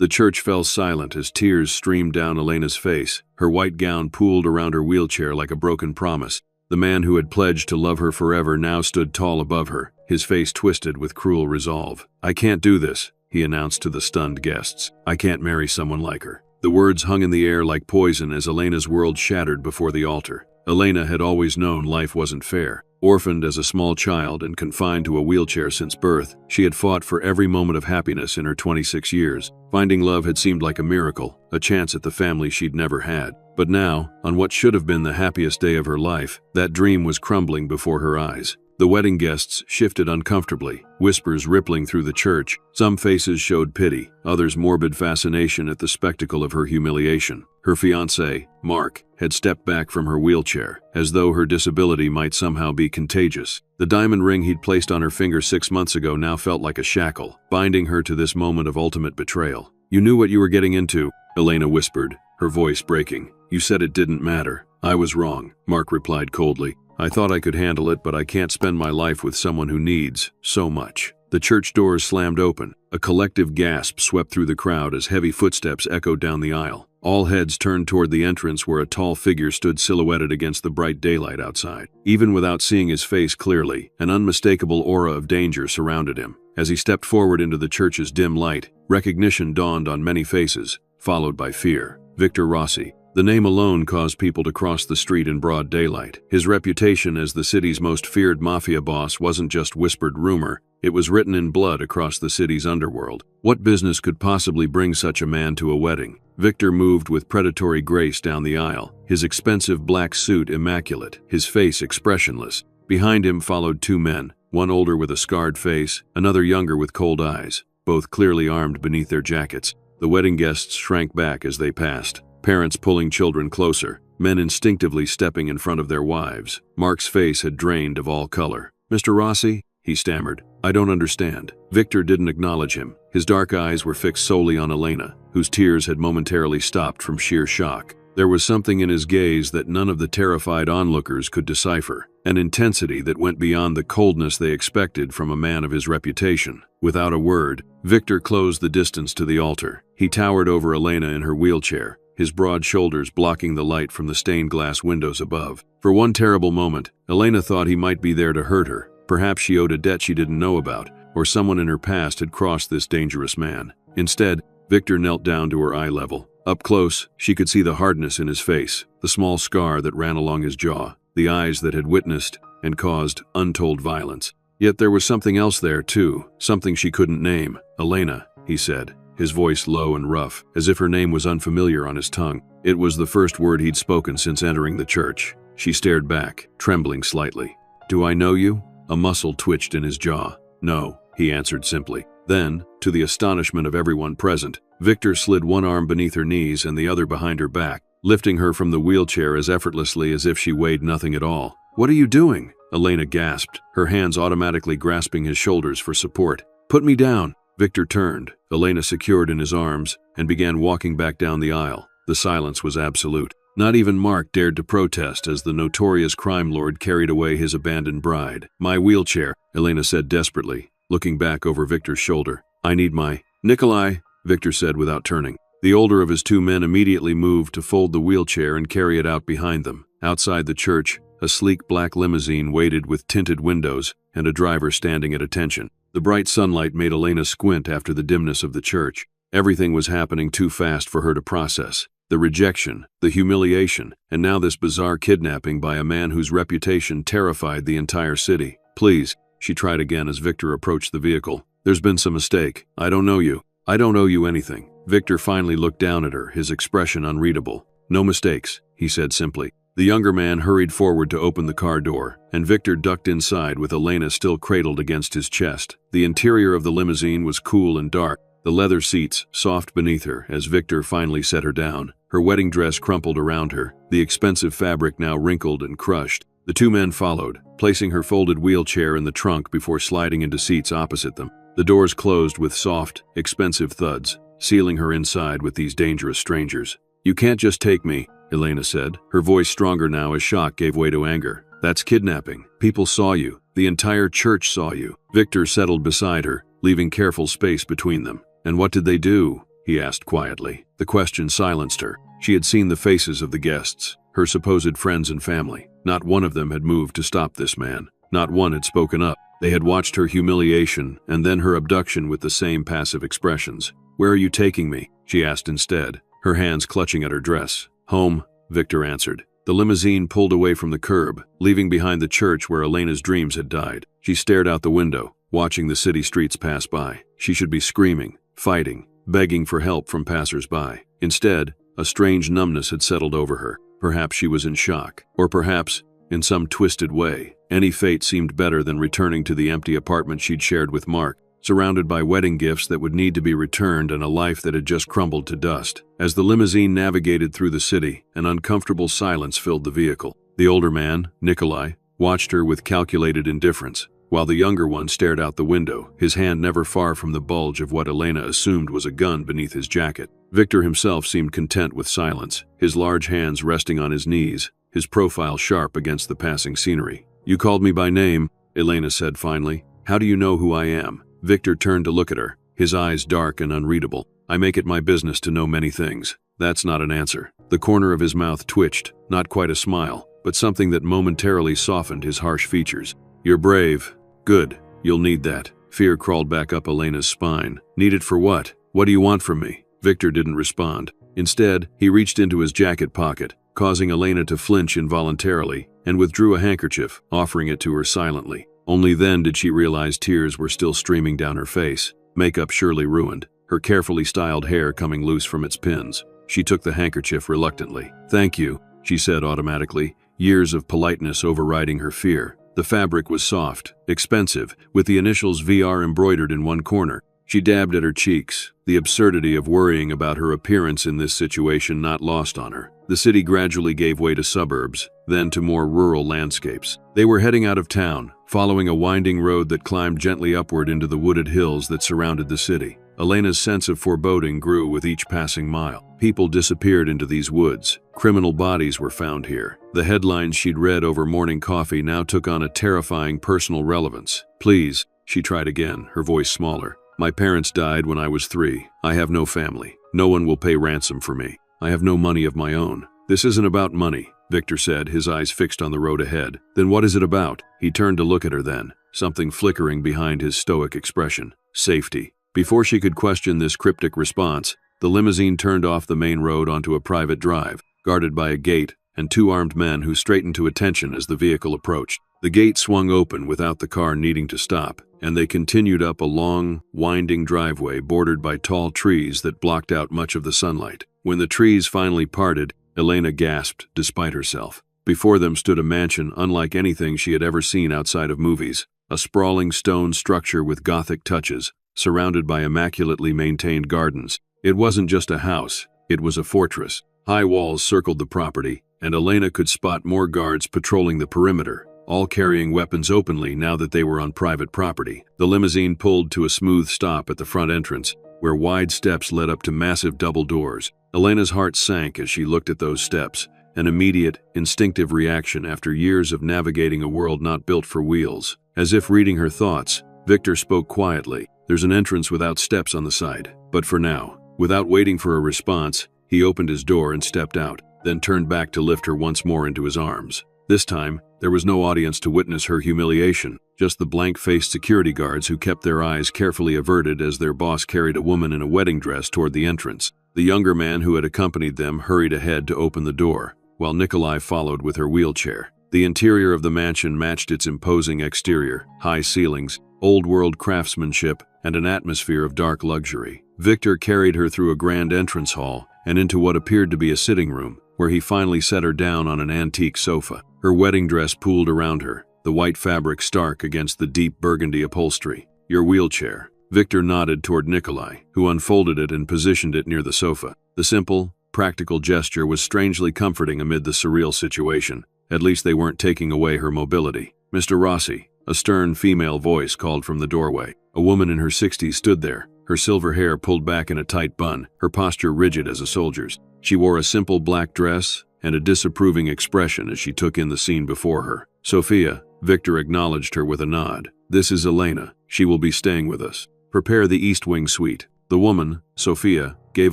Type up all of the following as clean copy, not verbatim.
The church fell silent as tears streamed down Elena's face. Her white gown pooled around her wheelchair like a broken promise. The man who had pledged to love her forever now stood tall above her, his face twisted with cruel resolve. "I can't do this," he announced to the stunned guests. "I can't marry someone like her." The words hung in the air like poison as Elena's world shattered before the altar. Elena had always known life wasn't fair. Orphaned as a small child and confined to a wheelchair since birth, she had fought for every moment of happiness in her 26 years. Finding love had seemed like a miracle, a chance at the family she'd never had. But now, on what should have been the happiest day of her life, that dream was crumbling before her eyes. The wedding guests shifted uncomfortably, whispers rippling through the church. Some faces showed pity, others morbid fascination at the spectacle of her humiliation. Her fiancé, Mark, had stepped back from her wheelchair, as though her disability might somehow be contagious. The diamond ring he'd placed on her finger 6 months ago now felt like a shackle, binding her to this moment of ultimate betrayal. "You knew what you were getting into," Elena whispered, her voice breaking. "You said it didn't matter." "I was wrong," Mark replied coldly. "I thought I could handle it, but I can't spend my life with someone who needs so much." The church doors slammed open. A collective gasp swept through the crowd as heavy footsteps echoed down the aisle. All heads turned toward the entrance where a tall figure stood silhouetted against the bright daylight outside. Even without seeing his face clearly, an unmistakable aura of danger surrounded him. As he stepped forward into the church's dim light, recognition dawned on many faces, followed by fear. Victor Rossi. The name alone caused people to cross the street in broad daylight. His reputation as the city's most feared mafia boss wasn't just whispered rumor, it was written in blood across the city's underworld. What business could possibly bring such a man to a wedding? Victor moved with predatory grace down the aisle, his expensive black suit immaculate, his face expressionless. Behind him followed two men, one older with a scarred face, another younger with cold eyes, both clearly armed beneath their jackets. The wedding guests shrank back as they passed. Parents pulling children closer, men instinctively stepping in front of their wives. Mark's face had drained of all color. "Mr. Rossi?" he stammered. "I don't understand." Victor didn't acknowledge him. His dark eyes were fixed solely on Elena, whose tears had momentarily stopped from sheer shock. There was something in his gaze that none of the terrified onlookers could decipher, an intensity that went beyond the coldness they expected from a man of his reputation. Without a word, Victor closed the distance to the altar. He towered over Elena in her wheelchair, his broad shoulders blocking the light from the stained glass windows above. For one terrible moment, Elena thought he might be there to hurt her. Perhaps she owed a debt she didn't know about, or someone in her past had crossed this dangerous man. Instead, Victor knelt down to her eye level. Up close, she could see the hardness in his face, the small scar that ran along his jaw, the eyes that had witnessed and caused untold violence. Yet there was something else there, too, something she couldn't name. "Elena," he said, his voice low and rough, as if her name was unfamiliar on his tongue. It was the first word he'd spoken since entering the church. She stared back, trembling slightly. "Do I know you?" A muscle twitched in his jaw. "No," he answered simply. Then, to the astonishment of everyone present, Victor slid one arm beneath her knees and the other behind her back, lifting her from the wheelchair as effortlessly as if she weighed nothing at all. "What are you doing?" Elena gasped, her hands automatically grasping his shoulders for support. "Put me down." Victor turned, Elena secured in his arms, and began walking back down the aisle. The silence was absolute. Not even Mark dared to protest as the notorious crime lord carried away his abandoned bride. "My wheelchair," Elena said desperately, looking back over Victor's shoulder. "I need my—" "Nikolai," Victor said without turning. The older of his two men immediately moved to fold the wheelchair and carry it out behind them. Outside the church, a sleek black limousine waited with tinted windows and a driver standing at attention. The bright sunlight made Elena squint after the dimness of the church. Everything was happening too fast for her to process. The rejection, the humiliation, and now this bizarre kidnapping by a man whose reputation terrified the entire city. "Please," she tried again as Victor approached the vehicle. "There's been some mistake. I don't know you. I don't owe you anything." Victor finally looked down at her, his expression unreadable. "No mistakes," he said simply. The younger man hurried forward to open the car door, and Victor ducked inside with Elena still cradled against his chest. The interior of the limousine was cool and dark, the leather seats soft beneath her as Victor finally set her down. Her wedding dress crumpled around her, the expensive fabric now wrinkled and crushed. The two men followed, placing her folded wheelchair in the trunk before sliding into seats opposite them. The doors closed with soft, expensive thuds, sealing her inside with these dangerous strangers. "You can't just take me," Elena said, her voice stronger now as shock gave way to anger. "That's kidnapping. People saw you. The entire church saw you." Victor settled beside her, leaving careful space between them. "And what did they do?" he asked quietly. The question silenced her. She had seen the faces of the guests, her supposed friends and family. Not one of them had moved to stop this man. Not one had spoken up. They had watched her humiliation and then her abduction with the same passive expressions. "Where are you taking me?" she asked instead, her hands clutching at her dress. "Home," Victor answered. The limousine pulled away from the curb, leaving behind the church where Elena's dreams had died. She stared out the window, watching the city streets pass by. She should be screaming, fighting, begging for help from passers-by. Instead, a strange numbness had settled over her. Perhaps she was in shock. Or perhaps, in some twisted way, any fate seemed better than returning to the empty apartment she'd shared with Mark, surrounded by wedding gifts that would need to be returned and a life that had just crumbled to dust. As the limousine navigated through the city, an uncomfortable silence filled the vehicle. The older man, Nikolai, watched her with calculated indifference, while the younger one stared out the window, his hand never far from the bulge of what Elena assumed was a gun beneath his jacket. Victor himself seemed content with silence, his large hands resting on his knees, his profile sharp against the passing scenery. "You called me by name," Elena said finally. "How do you know who I am?" Victor turned to look at her, his eyes dark and unreadable. "I make it my business to know many things." That's not an answer. The corner of his mouth twitched, not quite a smile, but something that momentarily softened his harsh features. "You're brave. Good. You'll need that." Fear crawled back up Elena's spine. "Need it for what? What do you want from me?" Victor didn't respond. Instead, he reached into his jacket pocket, causing Elena to flinch involuntarily, and withdrew a handkerchief, offering it to her silently. Only then did she realize tears were still streaming down her face, makeup surely ruined, her carefully styled hair coming loose from its pins. She took the handkerchief reluctantly. "Thank you," she said automatically, years of politeness overriding her fear. The fabric was soft, expensive, with the initials VR embroidered in one corner. She dabbed at her cheeks, the absurdity of worrying about her appearance in this situation not lost on her. The city gradually gave way to suburbs, then to more rural landscapes. They were heading out of town, following a winding road that climbed gently upward into the wooded hills that surrounded the city. Elena's sense of foreboding grew with each passing mile. People disappeared into these woods. Criminal bodies were found here. The headlines she'd read over morning coffee now took on a terrifying personal relevance. "Please," she tried again, her voice smaller. "My parents died when I was 3. I have no family. No one will pay ransom for me. I have no money of my own." "This isn't about money," Victor said, his eyes fixed on the road ahead. "Then what is it about?" He turned to look at her then, something flickering behind his stoic expression. "Safety." Before she could question this cryptic response, the limousine turned off the main road onto a private drive, guarded by a gate and 2 armed men who straightened to attention as the vehicle approached. The gate swung open without the car needing to stop, and they continued up a long, winding driveway bordered by tall trees that blocked out much of the sunlight. When the trees finally parted, Elena gasped despite herself. Before them stood a mansion unlike anything she had ever seen outside of movies, a sprawling stone structure with Gothic touches, surrounded by immaculately maintained gardens. It wasn't just a house, it was a fortress. High walls circled the property, and Elena could spot more guards patrolling the perimeter, all carrying weapons openly now that they were on private property. The limousine pulled to a smooth stop at the front entrance, where wide steps led up to massive double doors. Elena's heart sank as she looked at those steps, an immediate, instinctive reaction after years of navigating a world not built for wheels. As if reading her thoughts, Victor spoke quietly. "There's an entrance without steps on the side, but for now." Without waiting for a response, he opened his door and stepped out, then turned back to lift her once more into his arms. This time, there was no audience to witness her humiliation, just the blank-faced security guards who kept their eyes carefully averted as their boss carried a woman in a wedding dress toward the entrance. The younger man who had accompanied them hurried ahead to open the door, while Nikolai followed with her wheelchair. The interior of the mansion matched its imposing exterior, high ceilings, old-world craftsmanship, and an atmosphere of dark luxury. Victor carried her through a grand entrance hall and into what appeared to be a sitting room, where he finally set her down on an antique sofa. Her wedding dress pooled around her, the white fabric stark against the deep burgundy upholstery. "Your wheelchair." Victor nodded toward Nikolai, who unfolded it and positioned it near the sofa. The simple, practical gesture was strangely comforting amid the surreal situation. At least they weren't taking away her mobility. "Mr. Rossi," a stern female voice called from the doorway. A woman in her 60s stood there, her silver hair pulled back in a tight bun, her posture rigid as a soldier's. She wore a simple black dress and a disapproving expression as she took in the scene before her. "Sophia," Victor acknowledged her with a nod. "This is Elena. She will be staying with us. Prepare the East Wing suite." The woman, Sophia, gave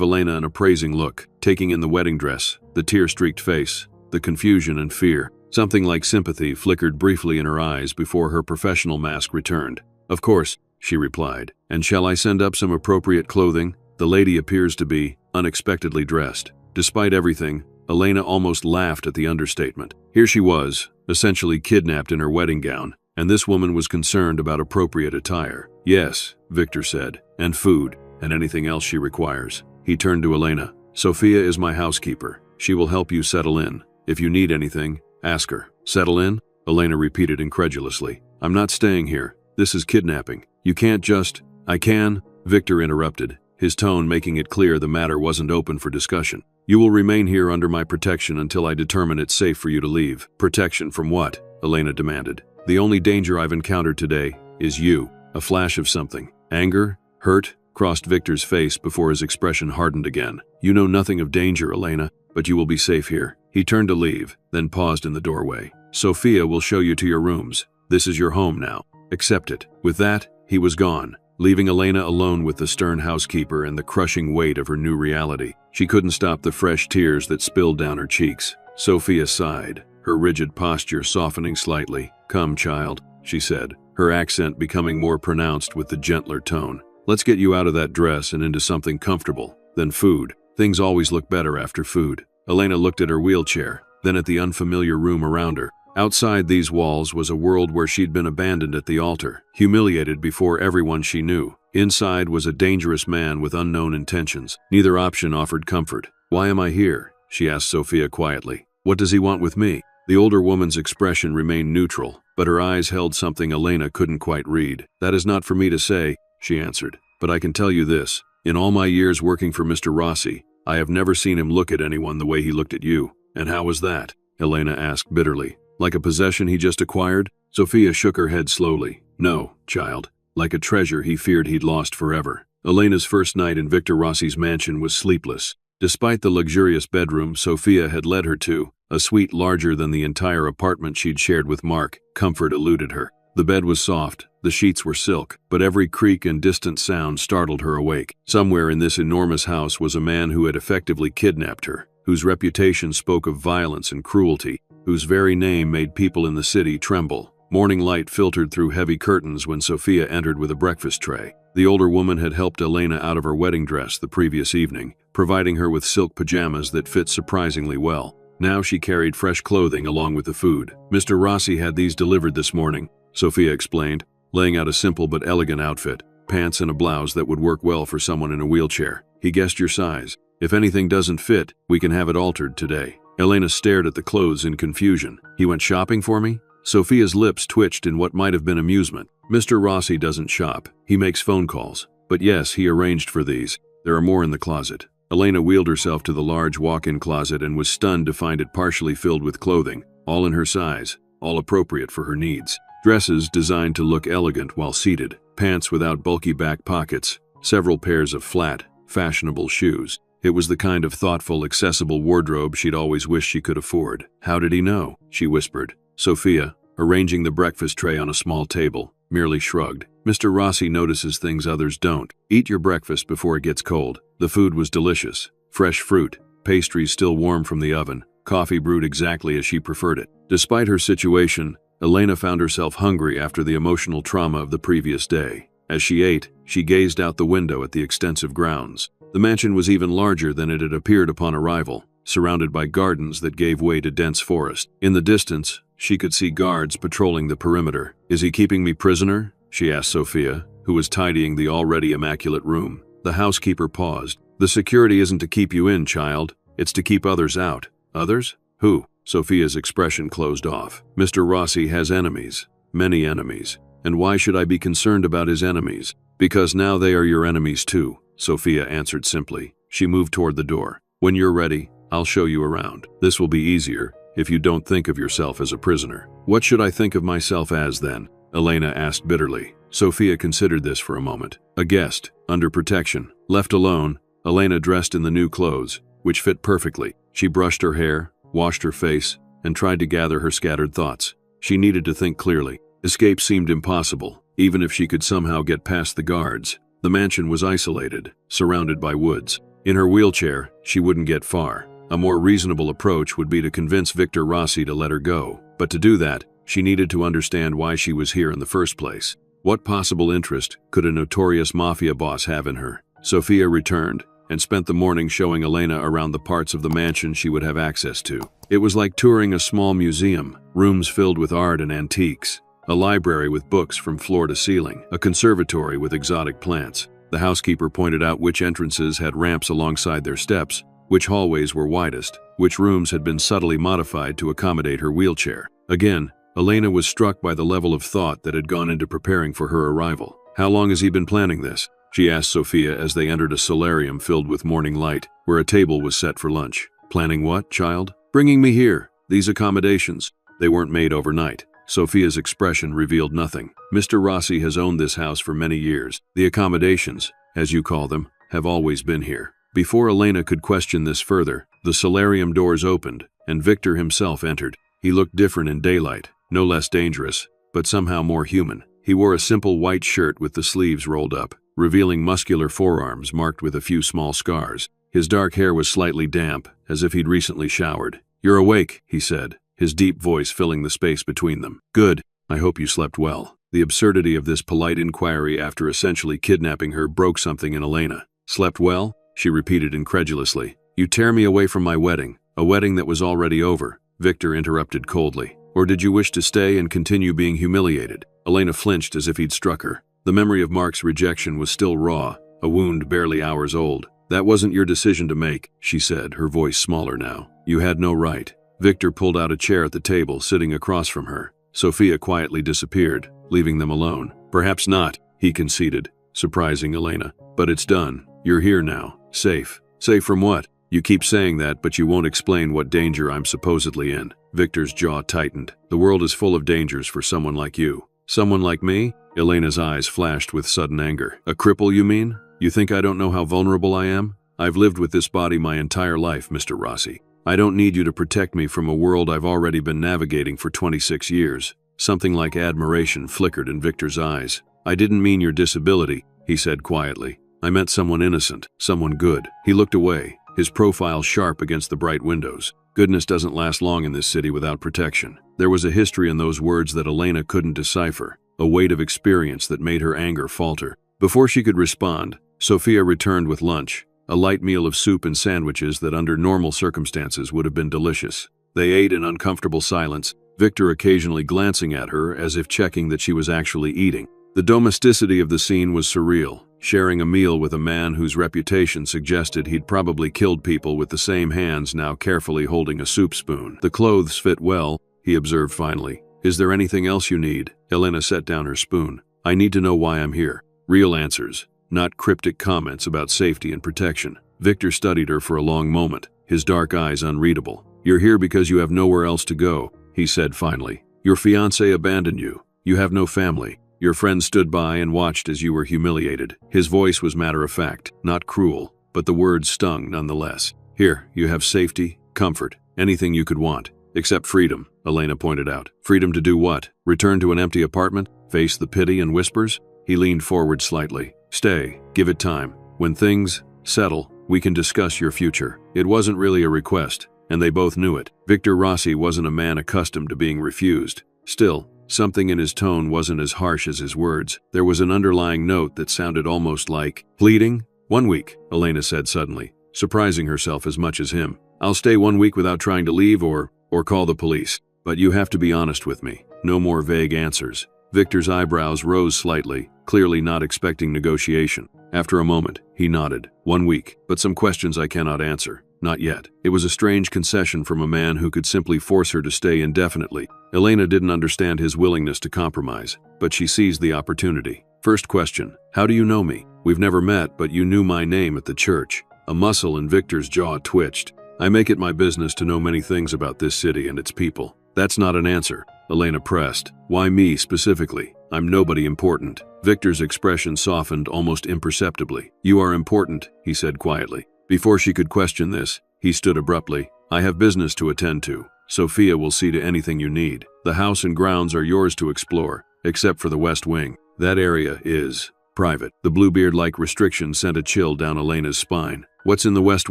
Elena an appraising look, taking in the wedding dress, the tear-streaked face, the confusion and fear. Something like sympathy flickered briefly in her eyes before her professional mask returned. "Of course," she replied. "And shall I send up some appropriate clothing?" The lady appears to be unexpectedly dressed. Despite everything, Elena almost laughed at the understatement. Here she was, essentially kidnapped in her wedding gown, and this woman was concerned about appropriate attire. "Yes," Victor said, "and food, and anything else she requires." He turned to Elena. "Sophia is my housekeeper. She will help you settle in. If you need anything, ask her." "Settle in?" Elena repeated incredulously. "I'm not staying here. This is kidnapping. You can't just—" "I can," Victor interrupted, his tone making it clear the matter wasn't open for discussion. "You will remain here under my protection until I determine it's safe for you to leave." "Protection from what?" Elena demanded. "The only danger I've encountered today is you." A flash of something. Anger? Hurt? Crossed Victor's face before his expression hardened again. "You know nothing of danger, Elena, but you will be safe here." He turned to leave, then paused in the doorway. "Sophia will show you to your rooms. This is your home now. Accept it." With that, he was gone, leaving Elena alone with the stern housekeeper and the crushing weight of her new reality. She couldn't stop the fresh tears that spilled down her cheeks. Sophia sighed, her rigid posture softening slightly. "Come, child," she said, her accent becoming more pronounced with the gentler tone. "Let's get you out of that dress and into something comfortable. Then food. Things always look better after food." Elena looked at her wheelchair, then at the unfamiliar room around her. Outside these walls was a world where she'd been abandoned at the altar, humiliated before everyone she knew. Inside was a dangerous man with unknown intentions. Neither option offered comfort. "Why am I here?" she asked Sophia quietly. "What does he want with me?" The older woman's expression remained neutral, but her eyes held something Elena couldn't quite read. "That is not for me to say," she answered. "But I can tell you this. In all my years working for Mr. Rossi, I have never seen him look at anyone the way he looked at you." "And how was that?" Elena asked bitterly. "Like a possession he just acquired?" Sophia shook her head slowly. "No, child. Like a treasure he feared he'd lost forever." Elena's first night in Victor Rossi's mansion was sleepless. Despite the luxurious bedroom Sophia had led her to, a suite larger than the entire apartment she'd shared with Mark, comfort eluded her. The bed was soft, the sheets were silk, but every creak and distant sound startled her awake. Somewhere in this enormous house was a man who had effectively kidnapped her, whose reputation spoke of violence and cruelty, whose very name made people in the city tremble. Morning light filtered through heavy curtains when Sophia entered with a breakfast tray. The older woman had helped Elena out of her wedding dress the previous evening, providing her with silk pajamas that fit surprisingly well. Now she carried fresh clothing along with the food. "Mr. Rossi had these delivered this morning," Sophia explained, laying out a simple but elegant outfit, pants and a blouse that would work well for someone in a wheelchair. "He guessed your size. If anything doesn't fit, we can have it altered today." Elena stared at the clothes in confusion. "He went shopping for me?" Sophia's lips twitched in what might have been amusement. "Mr. Rossi doesn't shop. He makes phone calls. But yes, he arranged for these. There are more in the closet." Elena wheeled herself to the large walk-in closet and was stunned to find it partially filled with clothing, all in her size, all appropriate for her needs. Dresses designed to look elegant while seated, pants without bulky back pockets, several pairs of flat, fashionable shoes. It was the kind of thoughtful, accessible wardrobe she'd always wished she could afford. "How did he know?" she whispered. Sophia, arranging the breakfast tray on a small table, merely shrugged. "Mr. Rossi notices things others don't. Eat your breakfast before it gets cold." The food was delicious. Fresh fruit, pastries still warm from the oven, coffee brewed exactly as she preferred it. Despite her situation, Elena found herself hungry after the emotional trauma of the previous day. As she ate, she gazed out the window at the extensive grounds. The mansion was even larger than it had appeared upon arrival, surrounded by gardens that gave way to dense forest. In the distance, she could see guards patrolling the perimeter. "Is he keeping me prisoner?" she asked Sophia, who was tidying the already immaculate room. The housekeeper paused. "The security isn't to keep you in, child. It's to keep others out." "Others? Who?" Sophia's expression closed off. "Mr. Rossi has enemies. Many enemies. And why should I be concerned about his enemies? Because now they are your enemies too," Sophia answered simply. She moved toward the door. "When you're ready, I'll show you around. This will be easier if you don't think of yourself as a prisoner." "What should I think of myself as then?" Elena asked bitterly. Sophia considered this for a moment. A guest, under protection. Left alone, Elena dressed in the new clothes, which fit perfectly. She brushed her hair, washed her face, and tried to gather her scattered thoughts. She needed to think clearly. Escape seemed impossible, even if she could somehow get past the guards. The mansion was isolated, surrounded by woods. In her wheelchair, she wouldn't get far. A more reasonable approach would be to convince Victor Rossi to let her go. But to do that, she needed to understand why she was here in the first place. What possible interest could a notorious mafia boss have in her? Sophia returned and spent the morning showing Elena around the parts of the mansion she would have access to. It was like touring a small museum, rooms filled with art and antiques, a library with books from floor to ceiling, a conservatory with exotic plants. The housekeeper pointed out which entrances had ramps alongside their steps, which hallways were widest, which rooms had been subtly modified to accommodate her wheelchair. Again, Elena was struck by the level of thought that had gone into preparing for her arrival. "How long has he been planning this?" she asked Sophia as they entered a solarium filled with morning light, where a table was set for lunch. "Planning what, child?" "Bringing me here. These accommodations. They weren't made overnight." Sophia's expression revealed nothing. "Mr. Rossi has owned this house for many years. The accommodations, as you call them, have always been here." Before Elena could question this further, the solarium doors opened, and Victor himself entered. He looked different in daylight, no less dangerous, but somehow more human. He wore a simple white shirt with the sleeves rolled up, revealing muscular forearms marked with a few small scars. His dark hair was slightly damp, as if he'd recently showered. "You're awake," he said, his deep voice filling the space between them. "Good. I hope you slept well." The absurdity of this polite inquiry after essentially kidnapping her broke something in Elena. "Slept well?" she repeated incredulously. "You tear me away from my wedding, a wedding that was already over," Victor interrupted coldly. "Or did you wish to stay and continue being humiliated?" Elena flinched as if he'd struck her. The memory of Mark's rejection was still raw, a wound barely hours old. "That wasn't your decision to make," she said, her voice smaller now. "You had no right." Victor pulled out a chair at the table, sitting across from her. Sophia quietly disappeared, leaving them alone. "Perhaps not," he conceded, surprising Elena. "But it's done. You're here now. Safe." "Safe from what?" "You keep saying that, but you won't explain what danger I'm supposedly in." Victor's jaw tightened. "The world is full of dangers for someone like you." "Someone like me?" Elena's eyes flashed with sudden anger. "A cripple, you mean? You think I don't know how vulnerable I am? I've lived with this body my entire life, Mr. Rossi. I don't need you to protect me from a world I've already been navigating for 26 years. Something like admiration flickered in Victor's eyes. "I didn't mean your disability," he said quietly. "I meant someone innocent, someone good." He looked away, his profile sharp against the bright windows. Goodness doesn't last long in this city without protection. There was a history in those words that Elena couldn't decipher, a weight of experience that made her anger falter. Before she could respond, Sophia returned with lunch, a light meal of soup and sandwiches that under normal circumstances would have been delicious. They ate in uncomfortable silence, Victor occasionally glancing at her as if checking that she was actually eating. The domesticity of the scene was surreal, sharing a meal with a man whose reputation suggested he'd probably killed people with the same hands now carefully holding a soup spoon. "The clothes fit well," he observed finally. "Is there anything else you need?" Elena set down her spoon. "I need to know why I'm here. Real answers, not cryptic comments about safety and protection." Victor studied her for a long moment, his dark eyes unreadable. "You're here because you have nowhere else to go," he said finally. "Your fiancé abandoned you. You have no family. Your friends stood by and watched as you were humiliated." His voice was matter-of-fact, not cruel, but the words stung nonetheless. "Here, you have safety, comfort, anything you could want. Except freedom," Elena pointed out. "Freedom to do what? Return to an empty apartment? Face the pity and whispers?" He leaned forward slightly. "Stay, give it time. When things settle, we can discuss your future." It wasn't really a request, and they both knew it. Victor Rossi wasn't a man accustomed to being refused. Still, something in his tone wasn't as harsh as his words. There was an underlying note that sounded almost like pleading. "1 week," Elena said suddenly, surprising herself as much as him. "I'll stay 1 week without trying to leave or call the police. But you have to be honest with me. No more vague answers." Victor's eyebrows rose slightly, clearly not expecting negotiation. After a moment, he nodded. 1 week, but some questions I cannot answer. Not yet. It was a strange concession from a man who could simply force her to stay indefinitely. Elena didn't understand his willingness to compromise, but she seized the opportunity. "First question, how do you know me? We've never met, but you knew my name at the church." A muscle in Victor's jaw twitched. "I make it my business to know many things about this city and its people." "That's not an answer," Elena pressed. "Why me specifically? I'm nobody important." Victor's expression softened almost imperceptibly. "You are important," he said quietly. Before she could question this, he stood abruptly. "I have business to attend to. Sophia will see to anything you need. The house and grounds are yours to explore, except for the West Wing. That area is Private. The Bluebeard-like restriction sent a chill down Elena's spine. What's in the West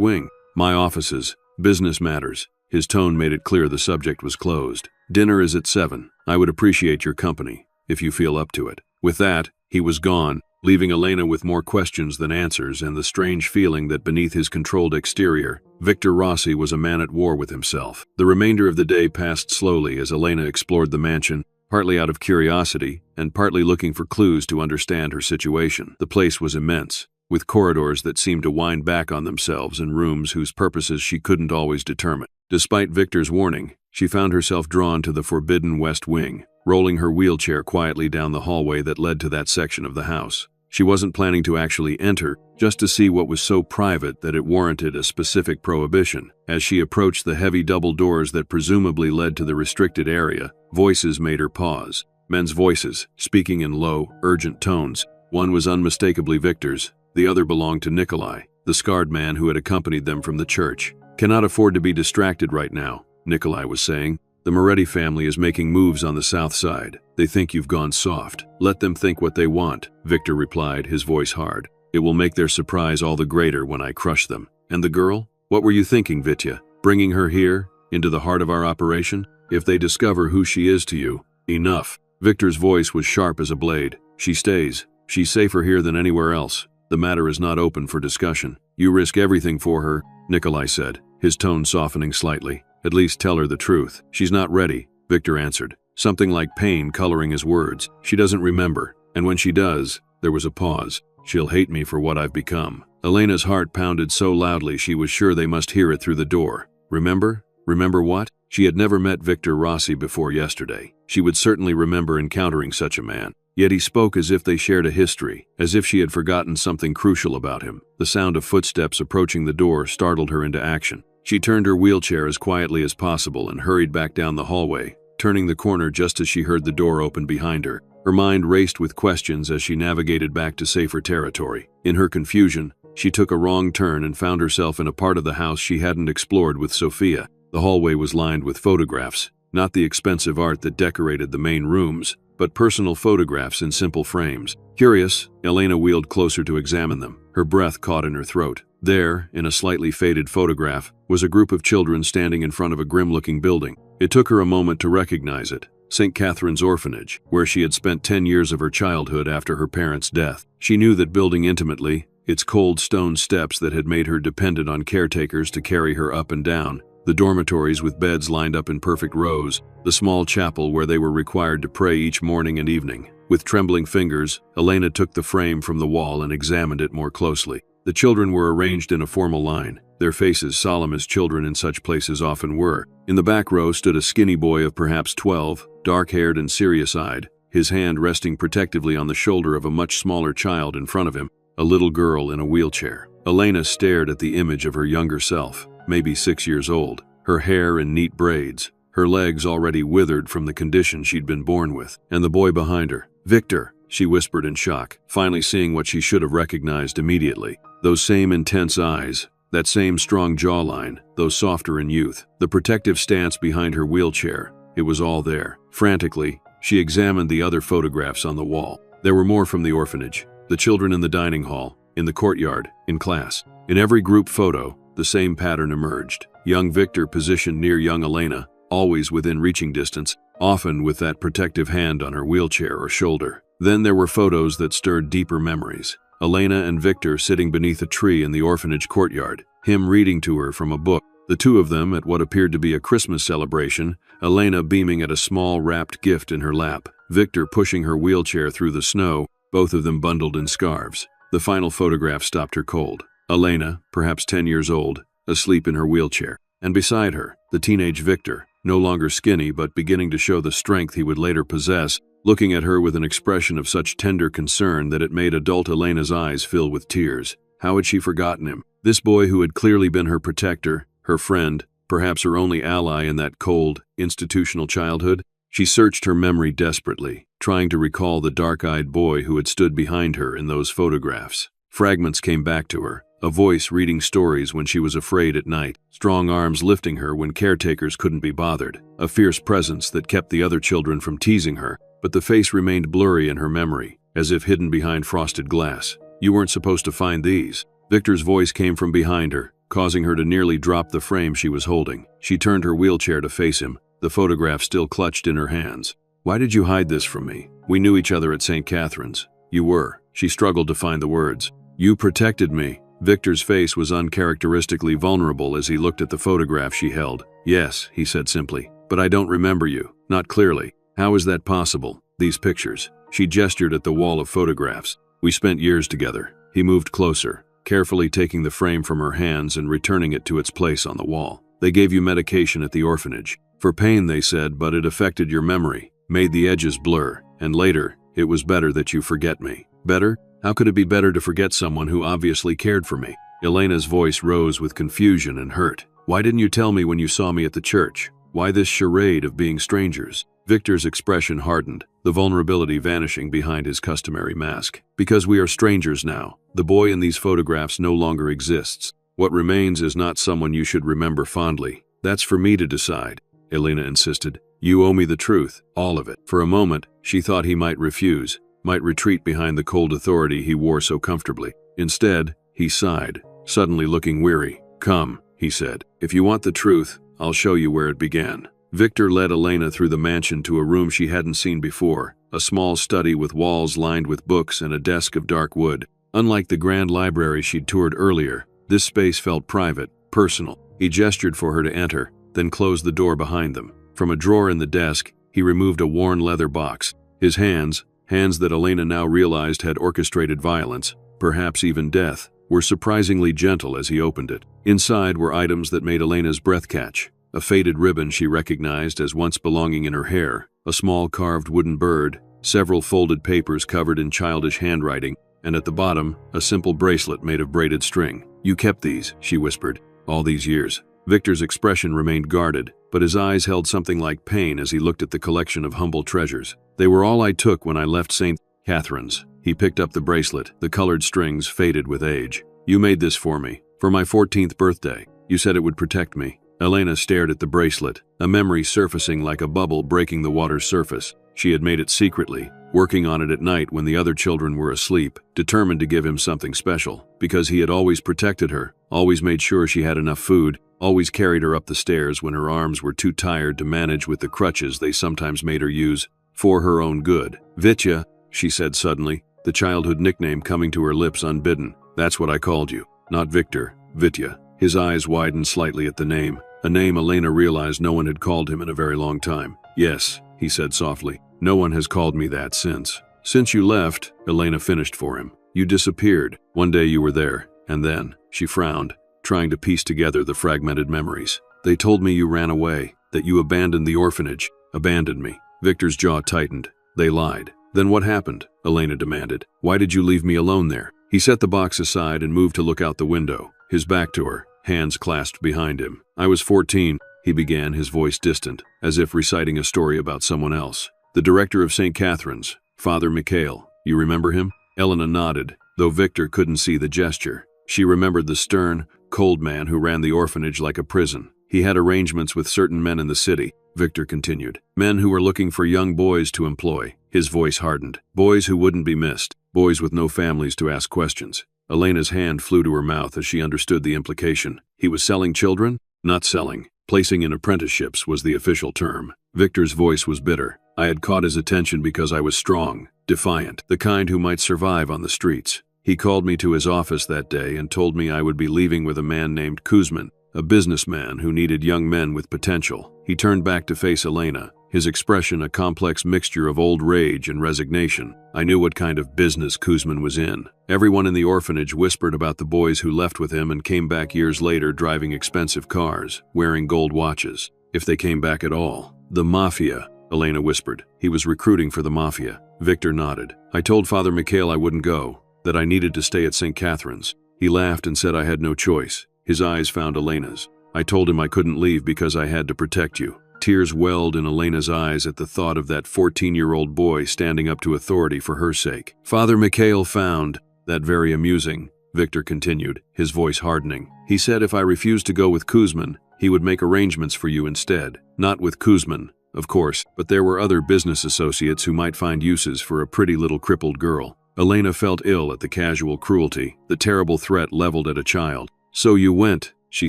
Wing? My offices. Business matters. His tone made it clear the subject was closed. Dinner is at 7. I would appreciate your company, if you feel up to it. With that, he was gone, leaving Elena with more questions than answers and the strange feeling that beneath his controlled exterior, Victor Rossi was a man at war with himself. The remainder of the day passed slowly as Elena explored the mansion, partly out of curiosity and partly looking for clues to understand her situation. The place was immense, with corridors that seemed to wind back on themselves and rooms whose purposes she couldn't always determine. Despite Victor's warning, she found herself drawn to the forbidden West Wing, rolling her wheelchair quietly down the hallway that led to that section of the house. She wasn't planning to actually enter, just to see what was so private that it warranted a specific prohibition. As she approached the heavy double doors that presumably led to the restricted area, voices made her pause. Men's voices, speaking in low, urgent tones. One was unmistakably Victor's, the other belonged to Nikolai, the scarred man who had accompanied them from the church. Cannot afford to be distracted right now, Nikolai was saying. The Moretti family is making moves on the south side. They think you've gone soft. Let them think what they want, Victor replied, his voice hard. It will make their surprise all the greater when I crush them. And the girl? What were you thinking, Vitya? Bringing her here, into the heart of our operation? If they discover who she is to you, enough. Victor's voice was sharp as a blade. She stays. She's safer here than anywhere else. The matter is not open for discussion. You risk everything for her, Nikolai said, his tone softening slightly. At least tell her the truth. She's not ready, Victor answered, something like pain coloring his words. She doesn't remember, and when she does, there was a pause. She'll hate me for what I've become. Elena's heart pounded so loudly she was sure they must hear it through the door. Remember? Remember what? She had never met Victor Rossi before yesterday. She would certainly remember encountering such a man. Yet he spoke as if they shared a history, as if she had forgotten something crucial about him. The sound of footsteps approaching the door startled her into action. She turned her wheelchair as quietly as possible and hurried back down the hallway, turning the corner just as she heard the door open behind her. Her mind raced with questions as she navigated back to safer territory. In her confusion, she took a wrong turn and found herself in a part of the house she hadn't explored with Sophia. The hallway was lined with photographs, not the expensive art that decorated the main rooms, but personal photographs in simple frames. Curious, Elena wheeled closer to examine them. Her breath caught in her throat. There, in a slightly faded photograph, was a group of children standing in front of a grim-looking building. It took her a moment to recognize it. St. Catherine's Orphanage, where she had spent 10 years of her childhood after her parents' death. She knew that building intimately, its cold stone steps that had made her dependent on caretakers to carry her up and down, the dormitories with beds lined up in perfect rows, the small chapel where they were required to pray each morning and evening. With trembling fingers, Elena took the frame from the wall and examined it more closely. The children were arranged in a formal line, their faces solemn as children in such places often were. In the back row stood a skinny boy of perhaps 12, dark-haired and serious-eyed, his hand resting protectively on the shoulder of a much smaller child in front of him, a little girl in a wheelchair. Elena stared at the image of her younger self, maybe 6 years old, her hair in neat braids, her legs already withered from the condition she'd been born with, and the boy behind her. "Victor," she whispered in shock, finally seeing what she should have recognized immediately. Those same intense eyes, that same strong jawline, though softer in youth, the protective stance behind her wheelchair, it was all there. Frantically, she examined the other photographs on the wall. There were more from the orphanage, the children in the dining hall, in the courtyard, in class. In every group photo, the same pattern emerged. Young Victor positioned near young Elena, always within reaching distance, often with that protective hand on her wheelchair or shoulder. Then there were photos that stirred deeper memories. Elena and Victor sitting beneath a tree in the orphanage courtyard, him reading to her from a book, the two of them at what appeared to be a Christmas celebration, Elena beaming at a small wrapped gift in her lap, Victor pushing her wheelchair through the snow, both of them bundled in scarves. The final photograph stopped her cold. Elena, perhaps 10 years old, asleep in her wheelchair, and beside her, the teenage Victor, no longer skinny but beginning to show the strength he would later possess, looking at her with an expression of such tender concern that it made adult Elena's eyes fill with tears. How had she forgotten him? This boy who had clearly been her protector, her friend, perhaps her only ally in that cold, institutional childhood? She searched her memory desperately, trying to recall the dark-eyed boy who had stood behind her in those photographs. Fragments came back to her, a voice reading stories when she was afraid at night, strong arms lifting her when caretakers couldn't be bothered, a fierce presence that kept the other children from teasing her, but the face remained blurry in her memory. as if hidden behind frosted glass. You weren't supposed to find these. Victor's voice came from behind her, causing her to nearly drop the frame she was holding. She turned her wheelchair to face him, the photograph still clutched in her hands. Why did you hide this from me? We knew each other at St. Catherine's. You were. She struggled to find the words. You protected me. Victor's face was uncharacteristically vulnerable as he looked at the photograph she held. Yes, he said simply, but I don't remember you. Not clearly. How is that possible? These pictures. She gestured at the wall of photographs. We spent years together. He moved closer, carefully taking the frame from her hands and returning it to its place on the wall. They gave you medication at the orphanage. For pain, they said, but it affected your memory, made the edges blur, and later, it was better that you forget me. Better? How could it be better to forget someone who obviously cared for me? Elena's voice rose with confusion and hurt. Why didn't you tell me when you saw me at the church? Why this charade of being strangers? Victor's expression hardened, the vulnerability vanishing behind his customary mask. Because we are strangers now. The boy in these photographs no longer exists. What remains is not someone you should remember fondly. That's for me to decide, Elena insisted. You owe me the truth, all of it. For a moment, she thought he might refuse, might retreat behind the cold authority he wore so comfortably. Instead, he sighed, suddenly looking weary. Come, he said. If you want the truth, I'll show you where it began. Victor led Elena through the mansion to a room she hadn't seen before, a small study with walls lined with books and a desk of dark wood. Unlike the grand library she'd toured earlier, this space felt private, personal. He gestured for her to enter, then closed the door behind them. From a drawer in the desk, he removed a worn leather box. His hands that Elena now realized had orchestrated violence, perhaps even death, were surprisingly gentle as he opened it. Inside were items that made Elena's breath catch. A faded ribbon she recognized as once belonging in her hair, a small carved wooden bird, several folded papers covered in childish handwriting, and at the bottom, a simple bracelet made of braided string. You kept these, she whispered, all these years. Victor's expression remained guarded, but his eyes held something like pain as he looked at the collection of humble treasures. They were all I took when I left St. Catherine's. He picked up the bracelet, the colored strings faded with age. You made this for me, for my 14th birthday. You said it would protect me. Elena stared at the bracelet, a memory surfacing like a bubble breaking the water's surface. She had made it secretly, working on it at night when the other children were asleep, determined to give him something special. Because he had always protected her, always made sure she had enough food, always carried her up the stairs when her arms were too tired to manage with the crutches they sometimes made her use, for her own good. Vitya, she said suddenly, the childhood nickname coming to her lips unbidden. That's what I called you. Not Victor, Vitya. His eyes widened slightly at the name, a name Elena realized no one had called him in a very long time. Yes, he said softly. No one has called me that since. Since you left, Elena finished for him. You disappeared. One day you were there, and then, she frowned, trying to piece together the fragmented memories. They told me you ran away, that you abandoned the orphanage, abandoned me. Victor's jaw tightened. They lied. Then what happened? Elena demanded. Why did you leave me alone there? He set the box aside and moved to look out the window, his back to her, hands clasped behind him. I was 14, he began, his voice distant, as if reciting a story about someone else. The director of St. Catherine's, Father Mikhail. You remember him? Elena nodded, though Victor couldn't see the gesture. She remembered the stern, cold man who ran the orphanage like a prison. He had arrangements with certain men in the city, Victor continued. Men who were looking for young boys to employ. His voice hardened. Boys who wouldn't be missed. Boys with no families to ask questions. Elena's hand flew to her mouth as she understood the implication. He was selling children? Not selling. Placing in apprenticeships was the official term. Victor's voice was bitter. I had caught his attention because I was strong, defiant, the kind who might survive on the streets. He called me to his office that day and told me I would be leaving with a man named Kuzmin, a businessman who needed young men with potential. He turned back to face Elena, his expression a complex mixture of old rage and resignation. I knew what kind of business Kuzmin was in. Everyone in the orphanage whispered about the boys who left with him and came back years later driving expensive cars, wearing gold watches. If they came back at all. The mafia, Elena whispered. He was recruiting for the mafia. Victor nodded. I told Father Mikhail I wouldn't go, that I needed to stay at St. Catherine's. He laughed and said I had no choice. His eyes found Elena's. I told him I couldn't leave because I had to protect you. Tears welled in Elena's eyes at the thought of that 14-year-old boy standing up to authority for her sake. Father Mikhail found that very amusing, Victor continued, his voice hardening. He said if I refused to go with Kuzmin, he would make arrangements for you instead. Not with Kuzmin, of course, but there were other business associates who might find uses for a pretty little crippled girl. Elena felt ill at the casual cruelty, the terrible threat leveled at a child. "So you went," she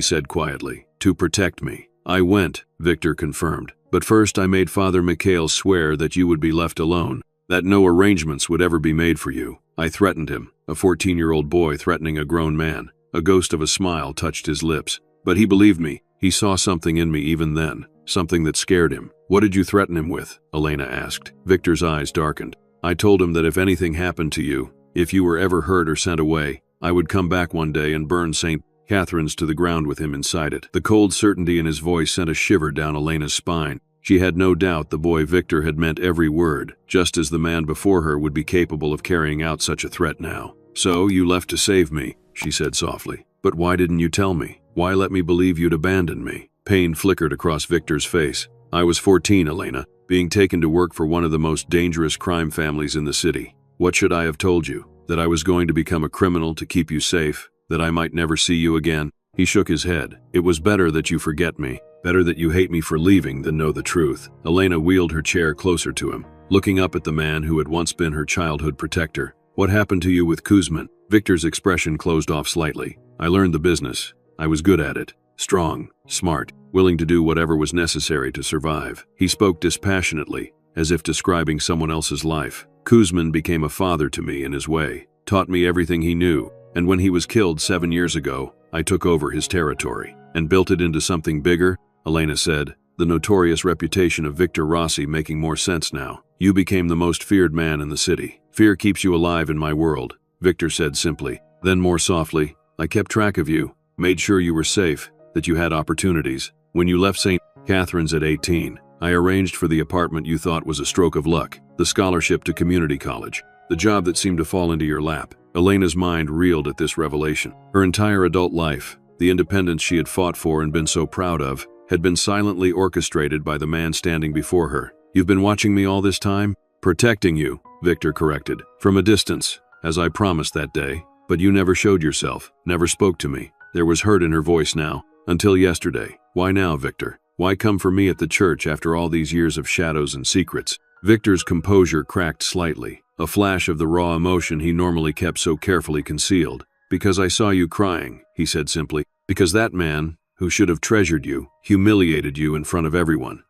said quietly, "to protect me." "I went," Victor confirmed. "But first I made Father Mikhail swear that you would be left alone, that no arrangements would ever be made for you. I threatened him, a 14-year-old boy threatening a grown man." A ghost of a smile touched his lips. "But he believed me. He saw something in me even then, something that scared him." "What did you threaten him with?" Elena asked. Victor's eyes darkened. "I told him that if anything happened to you, if you were ever hurt or sent away, I would come back one day and burn St. Catherine's to the ground with him inside it." The cold certainty in his voice sent a shiver down Elena's spine. She had no doubt the boy Victor had meant every word, just as the man before her would be capable of carrying out such a threat now. "So you left to save me," she said softly. "But why didn't you tell me? Why let me believe you'd abandoned me?" Pain flickered across Victor's face. "I was 14, Elena, being taken to work for one of the most dangerous crime families in the city. What should I have told you? That I was going to become a criminal to keep you safe? That I might never see you again?" He shook his head. "It was better that you forget me. Better that you hate me for leaving than know the truth." Elena wheeled her chair closer to him, looking up at the man who had once been her childhood protector. "What happened to you with Kuzmin?" Victor's expression closed off slightly. "I learned the business. I was good at it. Strong, smart, willing to do whatever was necessary to survive." He spoke dispassionately, as if describing someone else's life. "Kuzmin became a father to me in his way, taught me everything he knew, and when he was killed 7 years ago, I took over his territory and built it into something bigger," Elena said, the notorious reputation of Victor Rossi making more sense now. "You became the most feared man in the city. Fear keeps you alive in my world," Victor said simply. Then more softly, "I kept track of you, made sure you were safe, that you had opportunities. When you left St. Catherine's at 18, I arranged for the apartment you thought was a stroke of luck, the scholarship to community college, the job that seemed to fall into your lap." Elena's mind reeled at this revelation. Her entire adult life, the independence she had fought for and been so proud of, had been silently orchestrated by the man standing before her. "You've been watching me all this time?" "Protecting you," Victor corrected. "From a distance, as I promised that day. But you never showed yourself, never spoke to me." There was hurt in her voice now. "Until yesterday. Why now, Victor? Why come for me at the church after all these years of shadows and secrets?" Victor's composure cracked slightly, a flash of the raw emotion he normally kept so carefully concealed. "Because I saw you crying," he said simply. "Because that man, who should have treasured you, humiliated you in front of everyone.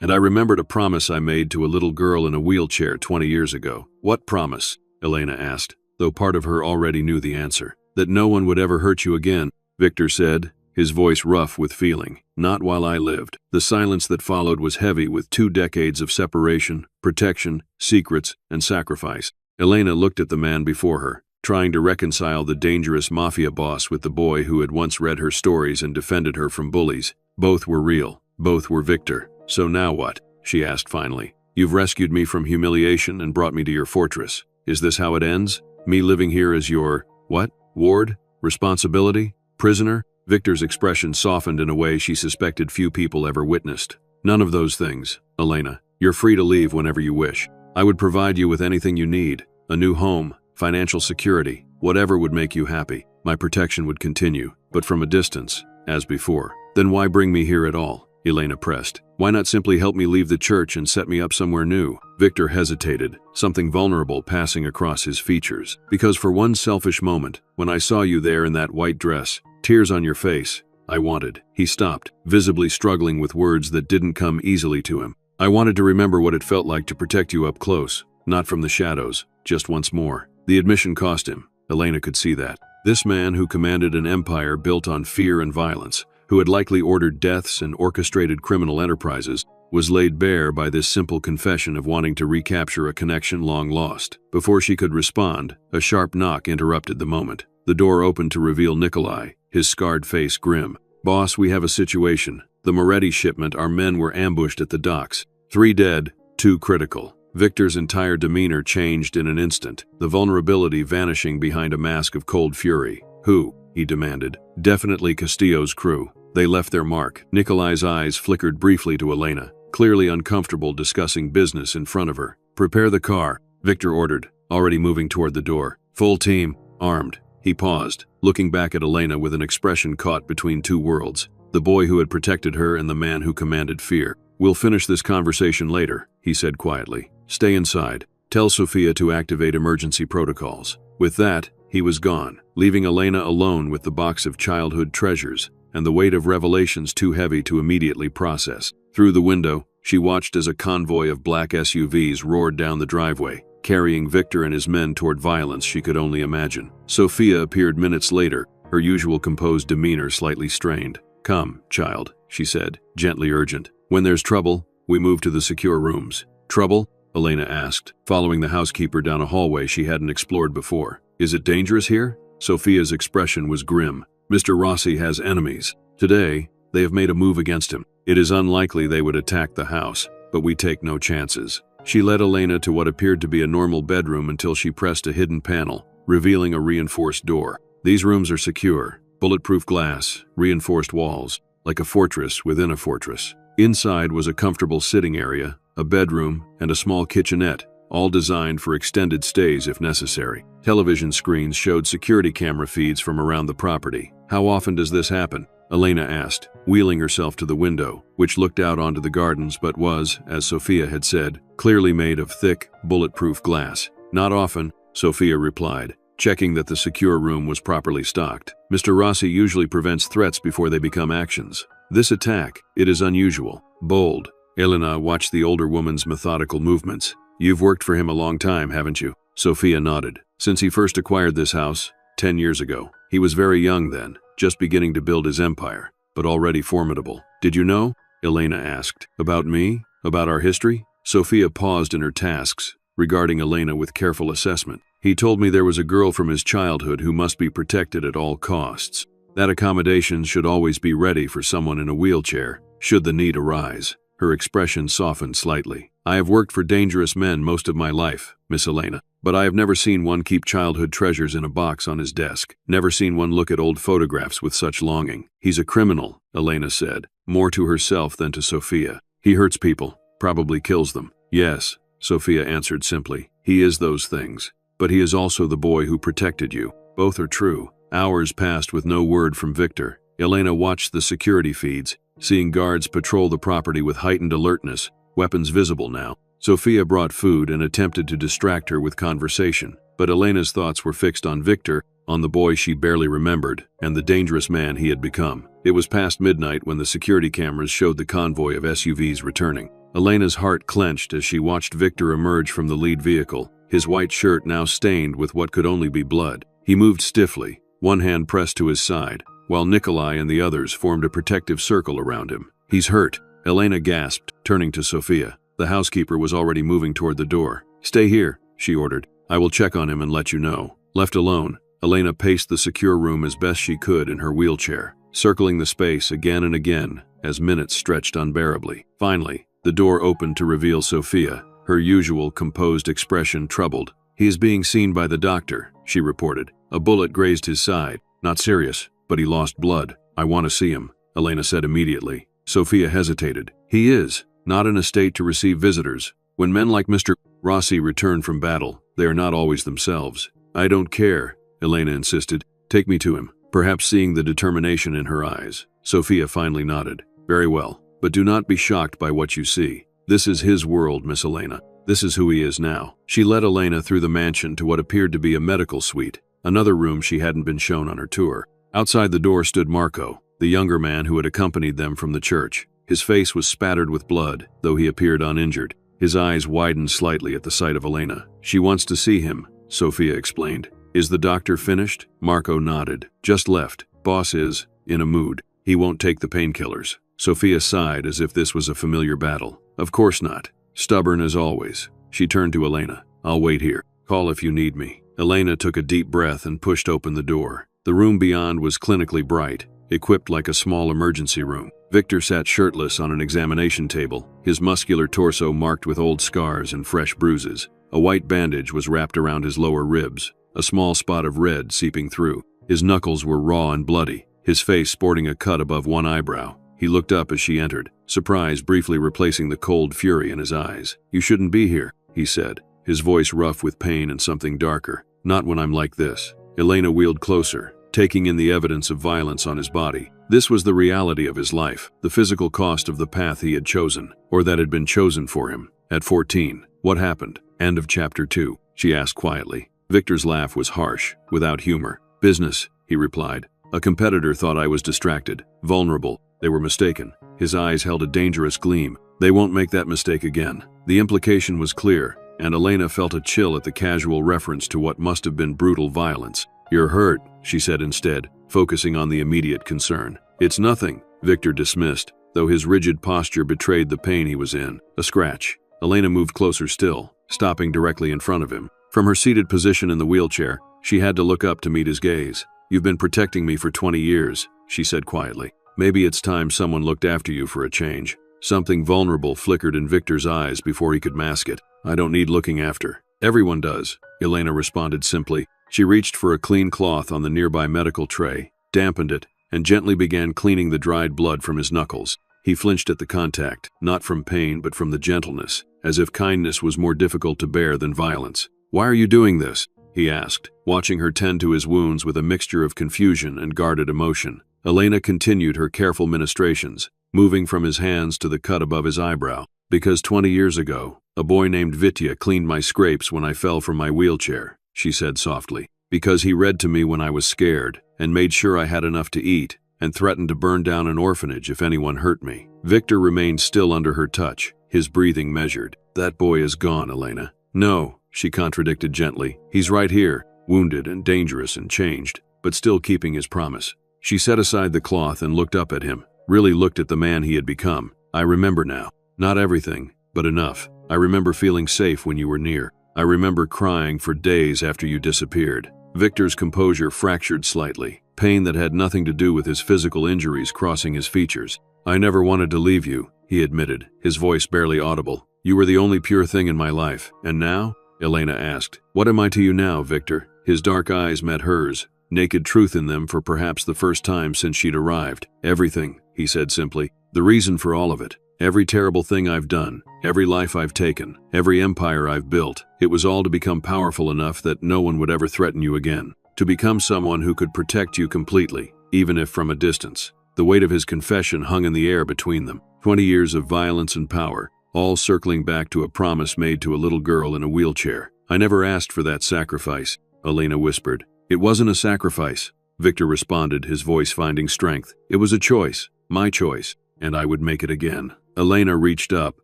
And I remembered a promise I made to a little girl in a wheelchair 20 years ago." "What promise?" Elena asked, though part of her already knew the answer. "That no one would ever hurt you again," Victor said, his voice rough with feeling. "Not while I lived." The silence that followed was heavy with 2 decades of separation, protection, secrets, and sacrifice. Elena looked at the man before her, trying to reconcile the dangerous mafia boss with the boy who had once read her stories and defended her from bullies. Both were real. Both were Victor. "So now what?" she asked finally. "You've rescued me from humiliation and brought me to your fortress. Is this how it ends? Me living here as your, what? Ward? Responsibility? Prisoner?" Victor's expression softened in a way she suspected few people ever witnessed. "None of those things, Elena. You're free to leave whenever you wish. I would provide you with anything you need. A new home, financial security, whatever would make you happy. My protection would continue, but from a distance, as before." "Then why bring me here at all?" Elena pressed. "Why not simply help me leave the church and set me up somewhere new?" Victor hesitated, something vulnerable passing across his features. "Because for one selfish moment, when I saw you there in that white dress, tears on your face, I wanted." He stopped, visibly struggling with words that didn't come easily to him. "I wanted to remember what it felt like to protect you up close, not from the shadows, just once more." The admission cost him. Elena could see that. This man who commanded an empire built on fear and violence, who had likely ordered deaths and orchestrated criminal enterprises, was laid bare by this simple confession of wanting to recapture a connection long lost. Before she could respond, a sharp knock interrupted the moment. The door opened to reveal Nikolai, his scarred face grim. "Boss, we have a situation. The Moretti shipment, our men were ambushed at the docks. 3 dead, 2 critical." Victor's entire demeanor changed in an instant, the vulnerability vanishing behind a mask of cold fury. "Who?" he demanded. "Definitely Castillo's crew. They left their mark." Nikolai's eyes flickered briefly to Elena, clearly uncomfortable discussing business in front of her. "Prepare the car," Victor ordered, already moving toward the door. "Full team, armed." He paused, looking back at Elena with an expression caught between 2 worlds, the boy who had protected her and the man who commanded fear. We'll finish this conversation later, he said quietly. Stay inside. Tell Sophia to activate emergency protocols. With that, he was gone, leaving Elena alone with the box of childhood treasures and the weight of revelations too heavy to immediately process. Through the window, she watched as a convoy of black SUVs roared down the driveway, carrying Victor and his men toward violence she could only imagine. Sophia appeared minutes later, her usual composed demeanor slightly strained. Come, child, she said, gently urgent. When there's trouble, we move to the secure rooms. Trouble? Elena asked, following the housekeeper down a hallway she hadn't explored before. Is it dangerous here? Sophia's expression was grim. Mr. Rossi has enemies. Today, they have made a move against him. It is unlikely they would attack the house, but we take no chances. She led Elena to what appeared to be a normal bedroom until she pressed a hidden panel, revealing a reinforced door. These rooms are secure, bulletproof glass, reinforced walls, like a fortress within a fortress. Inside was a comfortable sitting area, a bedroom, and a small kitchenette, all designed for extended stays if necessary. Television screens showed security camera feeds from around the property. How often does this happen? Elena asked, wheeling herself to the window, which looked out onto the gardens but was, as Sophia had said, clearly made of thick, bulletproof glass. Not often, Sophia replied, checking that the secure room was properly stocked. Mr. Rossi usually prevents threats before they become actions. This attack, it is unusual, bold. Elena watched the older woman's methodical movements. You've worked for him a long time, haven't you? Sophia nodded. Since he first acquired this house, 10 years ago. He was very young then, just beginning to build his empire, but already formidable. Did you know? Elena asked. About me? About our history? Sophia paused in her tasks, regarding Elena with careful assessment. He told me there was a girl from his childhood who must be protected at all costs. That accommodations should always be ready for someone in a wheelchair, should the need arise. Her expression softened slightly. I have worked for dangerous men most of my life, Miss Elena, but I have never seen one keep childhood treasures in a box on his desk. Never seen one look at old photographs with such longing. He's a criminal, Elena said, more to herself than to Sophia. He hurts people, probably kills them. Yes, Sophia answered simply. He is those things. But he is also the boy who protected you. Both are true. Hours passed with no word from Victor. Elena watched the security feeds, seeing guards patrol the property with heightened alertness, weapons visible now. Sophia brought food and attempted to distract her with conversation, but Elena's thoughts were fixed on Victor, on the boy she barely remembered, and the dangerous man he had become. It was past midnight when the security cameras showed the convoy of SUVs returning. Elena's heart clenched as she watched Victor emerge from the lead vehicle, his white shirt now stained with what could only be blood. He moved stiffly, one hand pressed to his side, while Nikolai and the others formed a protective circle around him. He's hurt, Elena gasped, turning to Sophia. The housekeeper was already moving toward the door. Stay here, she ordered. I will check on him and let you know. Left alone, Elena paced the secure room as best she could in her wheelchair, circling the space again and again as minutes stretched unbearably. Finally, the door opened to reveal Sophia, her usual composed expression troubled. He is being seen by the doctor, she reported. A bullet grazed his side. Not serious, but he lost blood. I want to see him, Elena said immediately. Sophia hesitated. He is not in a state to receive visitors. When men like Mr. Rossi return from battle, they are not always themselves. I don't care, Elena insisted. Take me to him. Perhaps seeing the determination in her eyes, Sophia finally nodded. Very well, but do not be shocked by what you see. This is his world, Miss Elena. This is who he is now. She led Elena through the mansion to what appeared to be a medical suite, another room she hadn't been shown on her tour. Outside the door stood Marco, the younger man who had accompanied them from the church. His face was spattered with blood, though he appeared uninjured. His eyes widened slightly at the sight of Elena. She wants to see him, Sophia explained. Is the doctor finished? Marco nodded. Just left. Boss is in a mood. He won't take the painkillers. Sophia sighed as if this was a familiar battle. Of course not. Stubborn as always. She turned to Elena. I'll wait here. Call if you need me. Elena took a deep breath and pushed open the door. The room beyond was clinically bright, equipped like a small emergency room. Victor sat shirtless on an examination table, his muscular torso marked with old scars and fresh bruises. A white bandage was wrapped around his lower ribs, a small spot of red seeping through. His knuckles were raw and bloody, his face sporting a cut above one eyebrow. He looked up as she entered, surprise briefly replacing the cold fury in his eyes. You shouldn't be here, he said, his voice rough with pain and something darker. Not when I'm like this. Elena wheeled closer, taking in the evidence of violence on his body. This was the reality of his life, the physical cost of the path he had chosen, or that had been chosen for him. At 14, what happened? End of chapter 2, she asked quietly. Victor's laugh was harsh, without humor. Business, he replied. A competitor thought I was distracted, vulnerable. They were mistaken. His eyes held a dangerous gleam. They won't make that mistake again. The implication was clear, and Elena felt a chill at the casual reference to what must have been brutal violence. You're hurt, she said instead, focusing on the immediate concern. It's nothing, Victor dismissed, though his rigid posture betrayed the pain he was in. A scratch. Elena moved closer still, stopping directly in front of him. From her seated position in the wheelchair, she had to look up to meet his gaze. You've been protecting me for 20 years, she said quietly. Maybe it's time someone looked after you for a change. Something vulnerable flickered in Victor's eyes before he could mask it. I don't need looking after. Everyone does, Elena responded simply. She reached for a clean cloth on the nearby medical tray, dampened it, and gently began cleaning the dried blood from his knuckles. He flinched at the contact, not from pain but from the gentleness, as if kindness was more difficult to bear than violence. Why are you doing this? He asked, watching her tend to his wounds with a mixture of confusion and guarded emotion. Elena continued her careful ministrations, moving from his hands to the cut above his eyebrow. Because 20 years ago, a boy named Vitya cleaned my scrapes when I fell from my wheelchair, she said softly. Because he read to me when I was scared, and made sure I had enough to eat, and threatened to burn down an orphanage if anyone hurt me. Victor remained still under her touch, his breathing measured. That boy is gone, Elena. No, she contradicted gently. He's right here, wounded and dangerous and changed, but still keeping his promise. She set aside the cloth and looked up at him, really looked at the man he had become. I remember now. Not everything, but enough. I remember feeling safe when you were near. I remember crying for days after you disappeared. Victor's composure fractured slightly, pain that had nothing to do with his physical injuries crossing his features. I never wanted to leave you, he admitted, his voice barely audible. You were the only pure thing in my life. And now? Elena asked. What am I to you now, Victor? His dark eyes met hers, naked truth in them for perhaps the first time since she'd arrived. Everything, he said simply. The reason for all of it. Every terrible thing I've done, every life I've taken, every empire I've built, it was all to become powerful enough that no one would ever threaten you again. To become someone who could protect you completely, even if from a distance. The weight of his confession hung in the air between them. 20 years of violence and power, all circling back to a promise made to a little girl in a wheelchair. I never asked for that sacrifice, Elena whispered. It wasn't a sacrifice, Victor responded, his voice finding strength. It was a choice, my choice, and I would make it again. Elena reached up,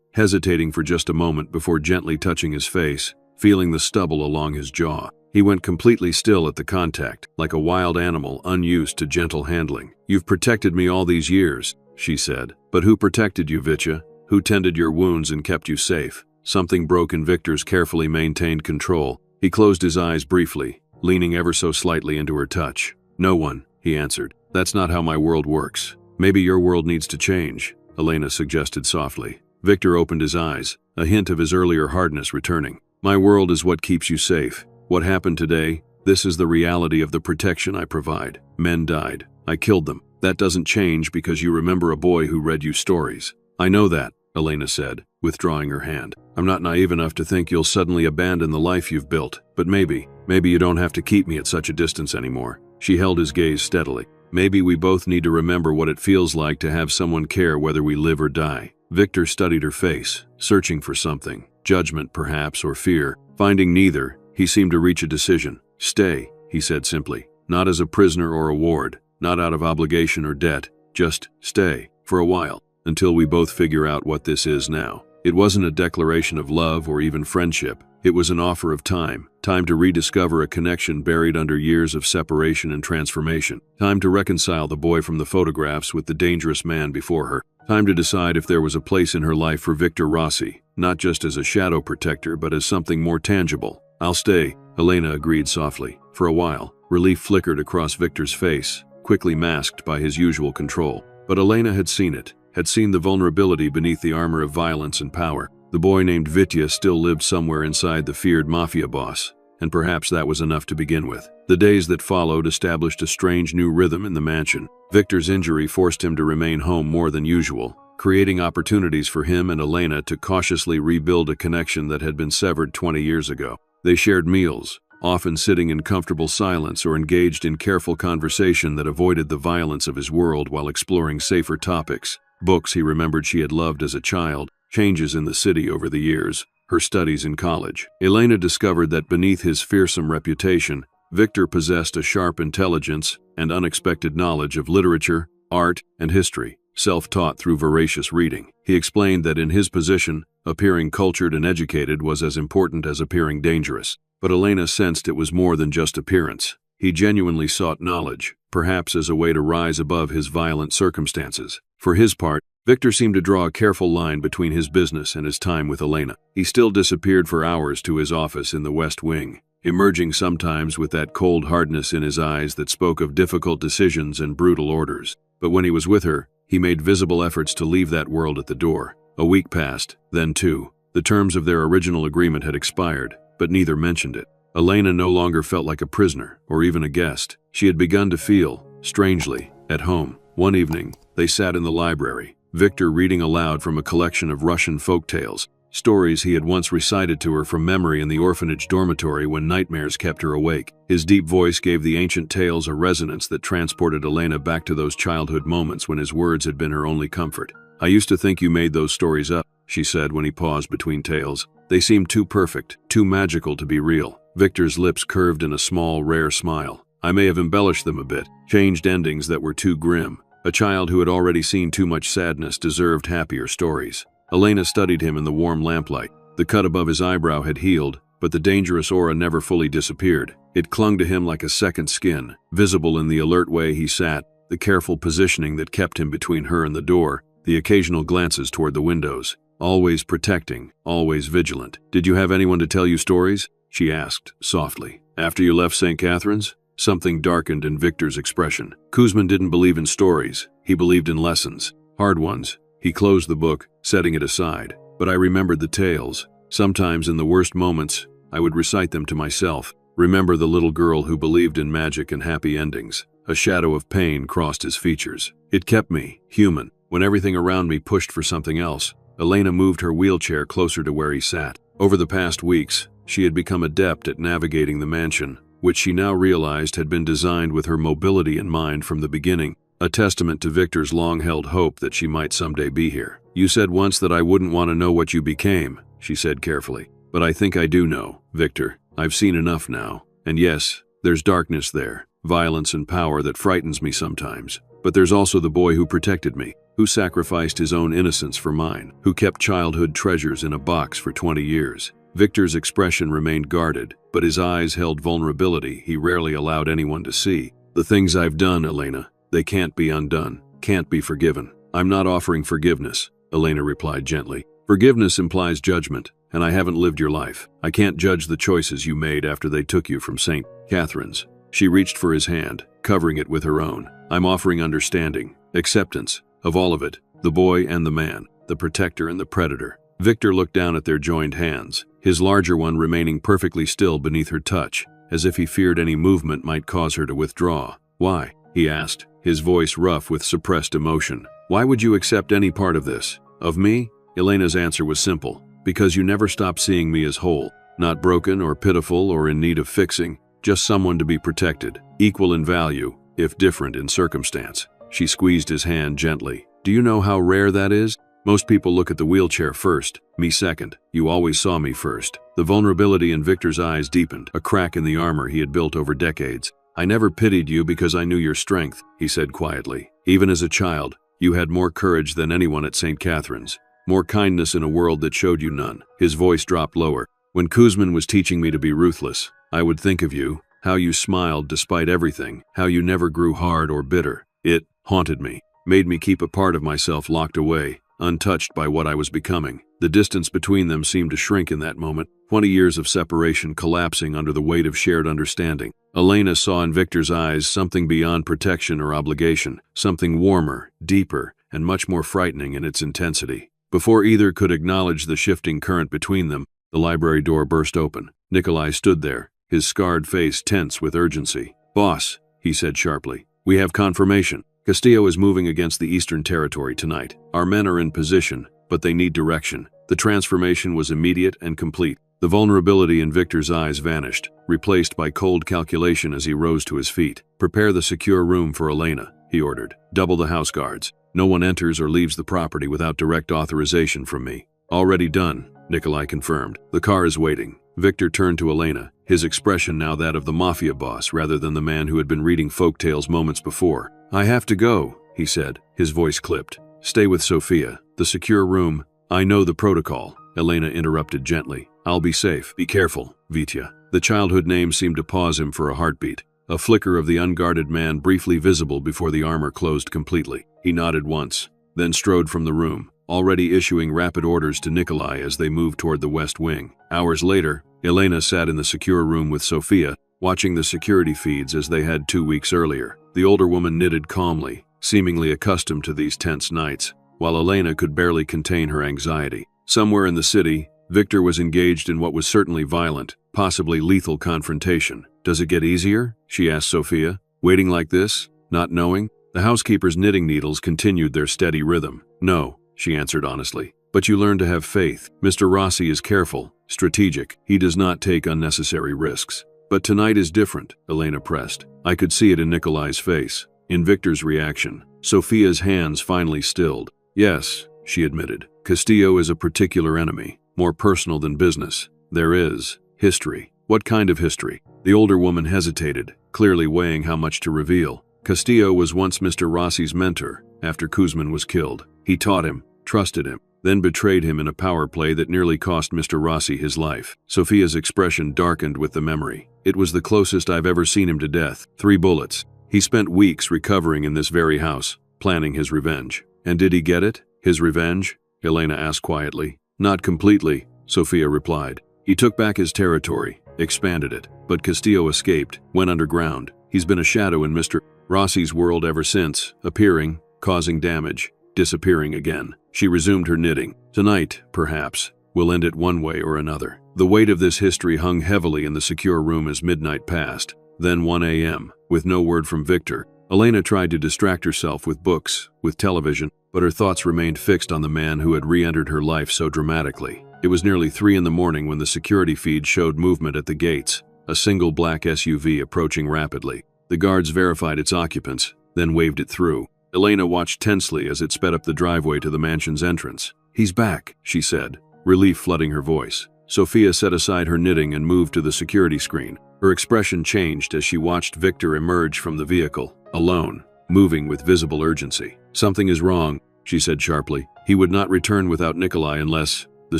hesitating for just a moment before gently touching his face, feeling the stubble along his jaw. He went completely still at the contact, like a wild animal unused to gentle handling. You've protected me all these years, she said. But who protected you, Vitya? Who tended your wounds and kept you safe? Something broke in Victor's carefully maintained control. He closed his eyes briefly, leaning ever so slightly into her touch. No one, he answered. That's not how my world works. Maybe your world needs to change, Elena suggested softly. Victor opened his eyes, a hint of his earlier hardness returning. My world is what keeps you safe. What happened today, this is the reality of the protection I provide. Men died. I killed them. That doesn't change because you remember a boy who read you stories. I know that, Elena said, withdrawing her hand. I'm not naive enough to think you'll suddenly abandon the life you've built, but maybe you don't have to keep me at such a distance anymore. She held his gaze steadily. Maybe we both need to remember what it feels like to have someone care whether we live or die. Victor studied her face, searching for something, judgment perhaps, or fear. Finding neither, he seemed to reach a decision. Stay, he said simply, not as a prisoner or a ward, not out of obligation or debt, just stay, for a while, until we both figure out what this is now. It wasn't a declaration of love or even friendship. It was an offer of time to rediscover a connection buried under years of separation and transformation, time to reconcile the boy from the photographs with the dangerous man before her, time to decide if there was a place in her life for Victor Rossi, not just as a shadow protector but as something more tangible. I'll stay, Elena agreed softly. For a while, relief flickered across Victor's face, quickly masked by his usual control. But Elena had seen it, had seen the vulnerability beneath the armor of violence and power. The boy named Vitya still lived somewhere inside the feared mafia boss, and perhaps that was enough to begin with. The days that followed established a strange new rhythm in the mansion. Victor's injury forced him to remain home more than usual, creating opportunities for him and Elena to cautiously rebuild a connection that had been severed 20 years ago. They shared meals, often sitting in comfortable silence or engaged in careful conversation that avoided the violence of his world while exploring safer topics. Books he remembered she had loved as a child, changes in the city over the years, her studies in college. Elena discovered that beneath his fearsome reputation, Victor possessed a sharp intelligence and unexpected knowledge of literature, art, and history, self-taught through voracious reading. He explained that in his position, appearing cultured and educated was as important as appearing dangerous. But Elena sensed it was more than just appearance. He genuinely sought knowledge, perhaps as a way to rise above his violent circumstances. For his part, Victor seemed to draw a careful line between his business and his time with Elena. He still disappeared for hours to his office in the West Wing, emerging sometimes with that cold hardness in his eyes that spoke of difficult decisions and brutal orders. But when he was with her, he made visible efforts to leave that world at the door. A week passed, then two. The terms of their original agreement had expired, but neither mentioned it. Elena no longer felt like a prisoner, or even a guest. She had begun to feel, strangely, at home. One evening, they sat in the library, Victor reading aloud from a collection of Russian folk tales, stories he had once recited to her from memory in the orphanage dormitory when nightmares kept her awake. His deep voice gave the ancient tales a resonance that transported Elena back to those childhood moments when his words had been her only comfort. "I used to think you made those stories up," she said when he paused between tales. "They seemed too perfect, too magical to be real." Victor's lips curved in a small, rare smile. "I may have embellished them a bit, changed endings that were too grim. A child who had already seen too much sadness deserved happier stories." Elena studied him in the warm lamplight. The cut above his eyebrow had healed, but the dangerous aura never fully disappeared. It clung to him like a second skin, visible in the alert way he sat, the careful positioning that kept him between her and the door, the occasional glances toward the windows. Always protecting, always vigilant. "Did you have anyone to tell you stories?" she asked, softly. "After you left St. Catherine's?" Something darkened in Victor's expression. Kuzmin didn't believe in stories. He believed in lessons. Hard ones. He closed the book, setting it aside. "But I remembered the tales. Sometimes in the worst moments, I would recite them to myself. Remember the little girl who believed in magic and happy endings." A shadow of pain crossed his features. "It kept me human. When everything around me pushed for something else." Elena moved her wheelchair closer to where he sat. Over the past weeks, she had become adept at navigating the mansion, which she now realized had been designed with her mobility in mind from the beginning, a testament to Victor's long-held hope that she might someday be here. "You said once that I wouldn't want to know what you became," she said carefully. "But I think I do know, Victor. I've seen enough now. And yes, there's darkness there, violence and power that frightens me sometimes. But there's also the boy who protected me, who sacrificed his own innocence for mine, who kept childhood treasures in a box for 20 years. Victor's expression remained guarded, but his eyes held vulnerability he rarely allowed anyone to see. "The things I've done, Elena, they can't be undone, can't be forgiven." "I'm not offering forgiveness," Elena replied gently. "Forgiveness implies judgment, and I haven't lived your life. I can't judge the choices you made after they took you from St. Catherine's." She reached for his hand, covering it with her own. "I'm offering understanding, acceptance, of all of it, the boy and the man, the protector and the predator." Victor looked down at their joined hands, his larger one remaining perfectly still beneath her touch, as if he feared any movement might cause her to withdraw. "Why?" he asked, his voice rough with suppressed emotion. "Why would you accept any part of this? Of me?" Elena's answer was simple. "Because you never stopped seeing me as whole, not broken or pitiful or in need of fixing, just someone to be protected, equal in value, if different in circumstance." She squeezed his hand gently. "Do you know how rare that is? Most people look at the wheelchair first, me second. You always saw me first." The vulnerability in Victor's eyes deepened, a crack in the armor he had built over decades. "I never pitied you because I knew your strength," he said quietly. "Even as a child, you had more courage than anyone at St. Catherine's, more kindness in a world that showed you none." His voice dropped lower. "When Kuzmin was teaching me to be ruthless, I would think of you, how you smiled despite everything, how you never grew hard or bitter. It haunted me, made me keep a part of myself locked away, untouched by what I was becoming." The distance between them seemed to shrink in that moment, 20 years of separation collapsing under the weight of shared understanding. Elena saw in Victor's eyes something beyond protection or obligation, something warmer, deeper, and much more frightening in its intensity. Before either could acknowledge the shifting current between them, the library door burst open. Nikolai stood there, his scarred face tense with urgency. "Boss," he said sharply, "we have confirmation. Castillo is moving against the Eastern Territory tonight. Our men are in position, but they need direction." The transformation was immediate and complete. The vulnerability in Victor's eyes vanished, replaced by cold calculation as he rose to his feet. "Prepare the secure room for Elena," he ordered. "Double the house guards. No one enters or leaves the property without direct authorization from me." "Already done," Nikolai confirmed. "The car is waiting." Victor turned to Elena, his expression now that of the mafia boss rather than the man who had been reading folktales moments before. "I have to go," he said, his voice clipped. "Stay with Sophia. The secure room—" "I know the protocol," Elena interrupted gently. "I'll be safe. Be careful, Vitya." The childhood name seemed to pause him for a heartbeat, a flicker of the unguarded man briefly visible before the armor closed completely. He nodded once, then strode from the room, already issuing rapid orders to Nikolai as they moved toward the west wing. Hours later, Elena sat in the secure room with Sophia, watching the security feeds as they had 2 weeks earlier. The older woman knitted calmly, seemingly accustomed to these tense nights, while Elena could barely contain her anxiety. Somewhere in the city, Victor was engaged in what was certainly violent, possibly lethal confrontation. "Does it get easier?" she asked Sophia. "Waiting like this? Not knowing?" The housekeeper's knitting needles continued their steady rhythm. "No," she answered honestly. "But you learn to have faith. Mr. Rossi is careful, strategic. He does not take unnecessary risks." "But tonight is different," Elena pressed. I could see it in Nikolai's face, in Victor's reaction. Sophia's hands finally stilled. "Yes," she admitted. "Castillo is a particular enemy, more personal than business. There is history." "What kind of history?" The older woman hesitated, clearly weighing how much to reveal. "Castillo was once Mr. Rossi's mentor after Kuzman was killed. He taught him, trusted him, then betrayed him in a power play that nearly cost Mr. Rossi his life." Sophia's expression darkened with the memory. "It was the closest I've ever seen him to death. 3 bullets. He spent weeks recovering in this very house, planning his revenge." "And did he get it? His revenge?" Elena asked quietly. "Not completely," Sophia replied. "He took back his territory, expanded it, but Castillo escaped, went underground. He's been a shadow in Mr. Rossi's world ever since, appearing, causing damage, disappearing again." She resumed her knitting. "Tonight, perhaps, will end it one way or another." The weight of this history hung heavily in the secure room as midnight passed. Then 1 a.m., with no word from Victor. Elena tried to distract herself with books, with television, but her thoughts remained fixed on the man who had re-entered her life so dramatically. It was nearly 3 in the morning when the security feed showed movement at the gates, a single black SUV approaching rapidly. The guards verified its occupants, then waved it through. Elena watched tensely as it sped up the driveway to the mansion's entrance. "He's back," she said, relief flooding her voice. Sophia set aside her knitting and moved to the security screen. Her expression changed as she watched Victor emerge from the vehicle, alone, moving with visible urgency. "Something is wrong," she said sharply. "He would not return without Nikolai unless—" The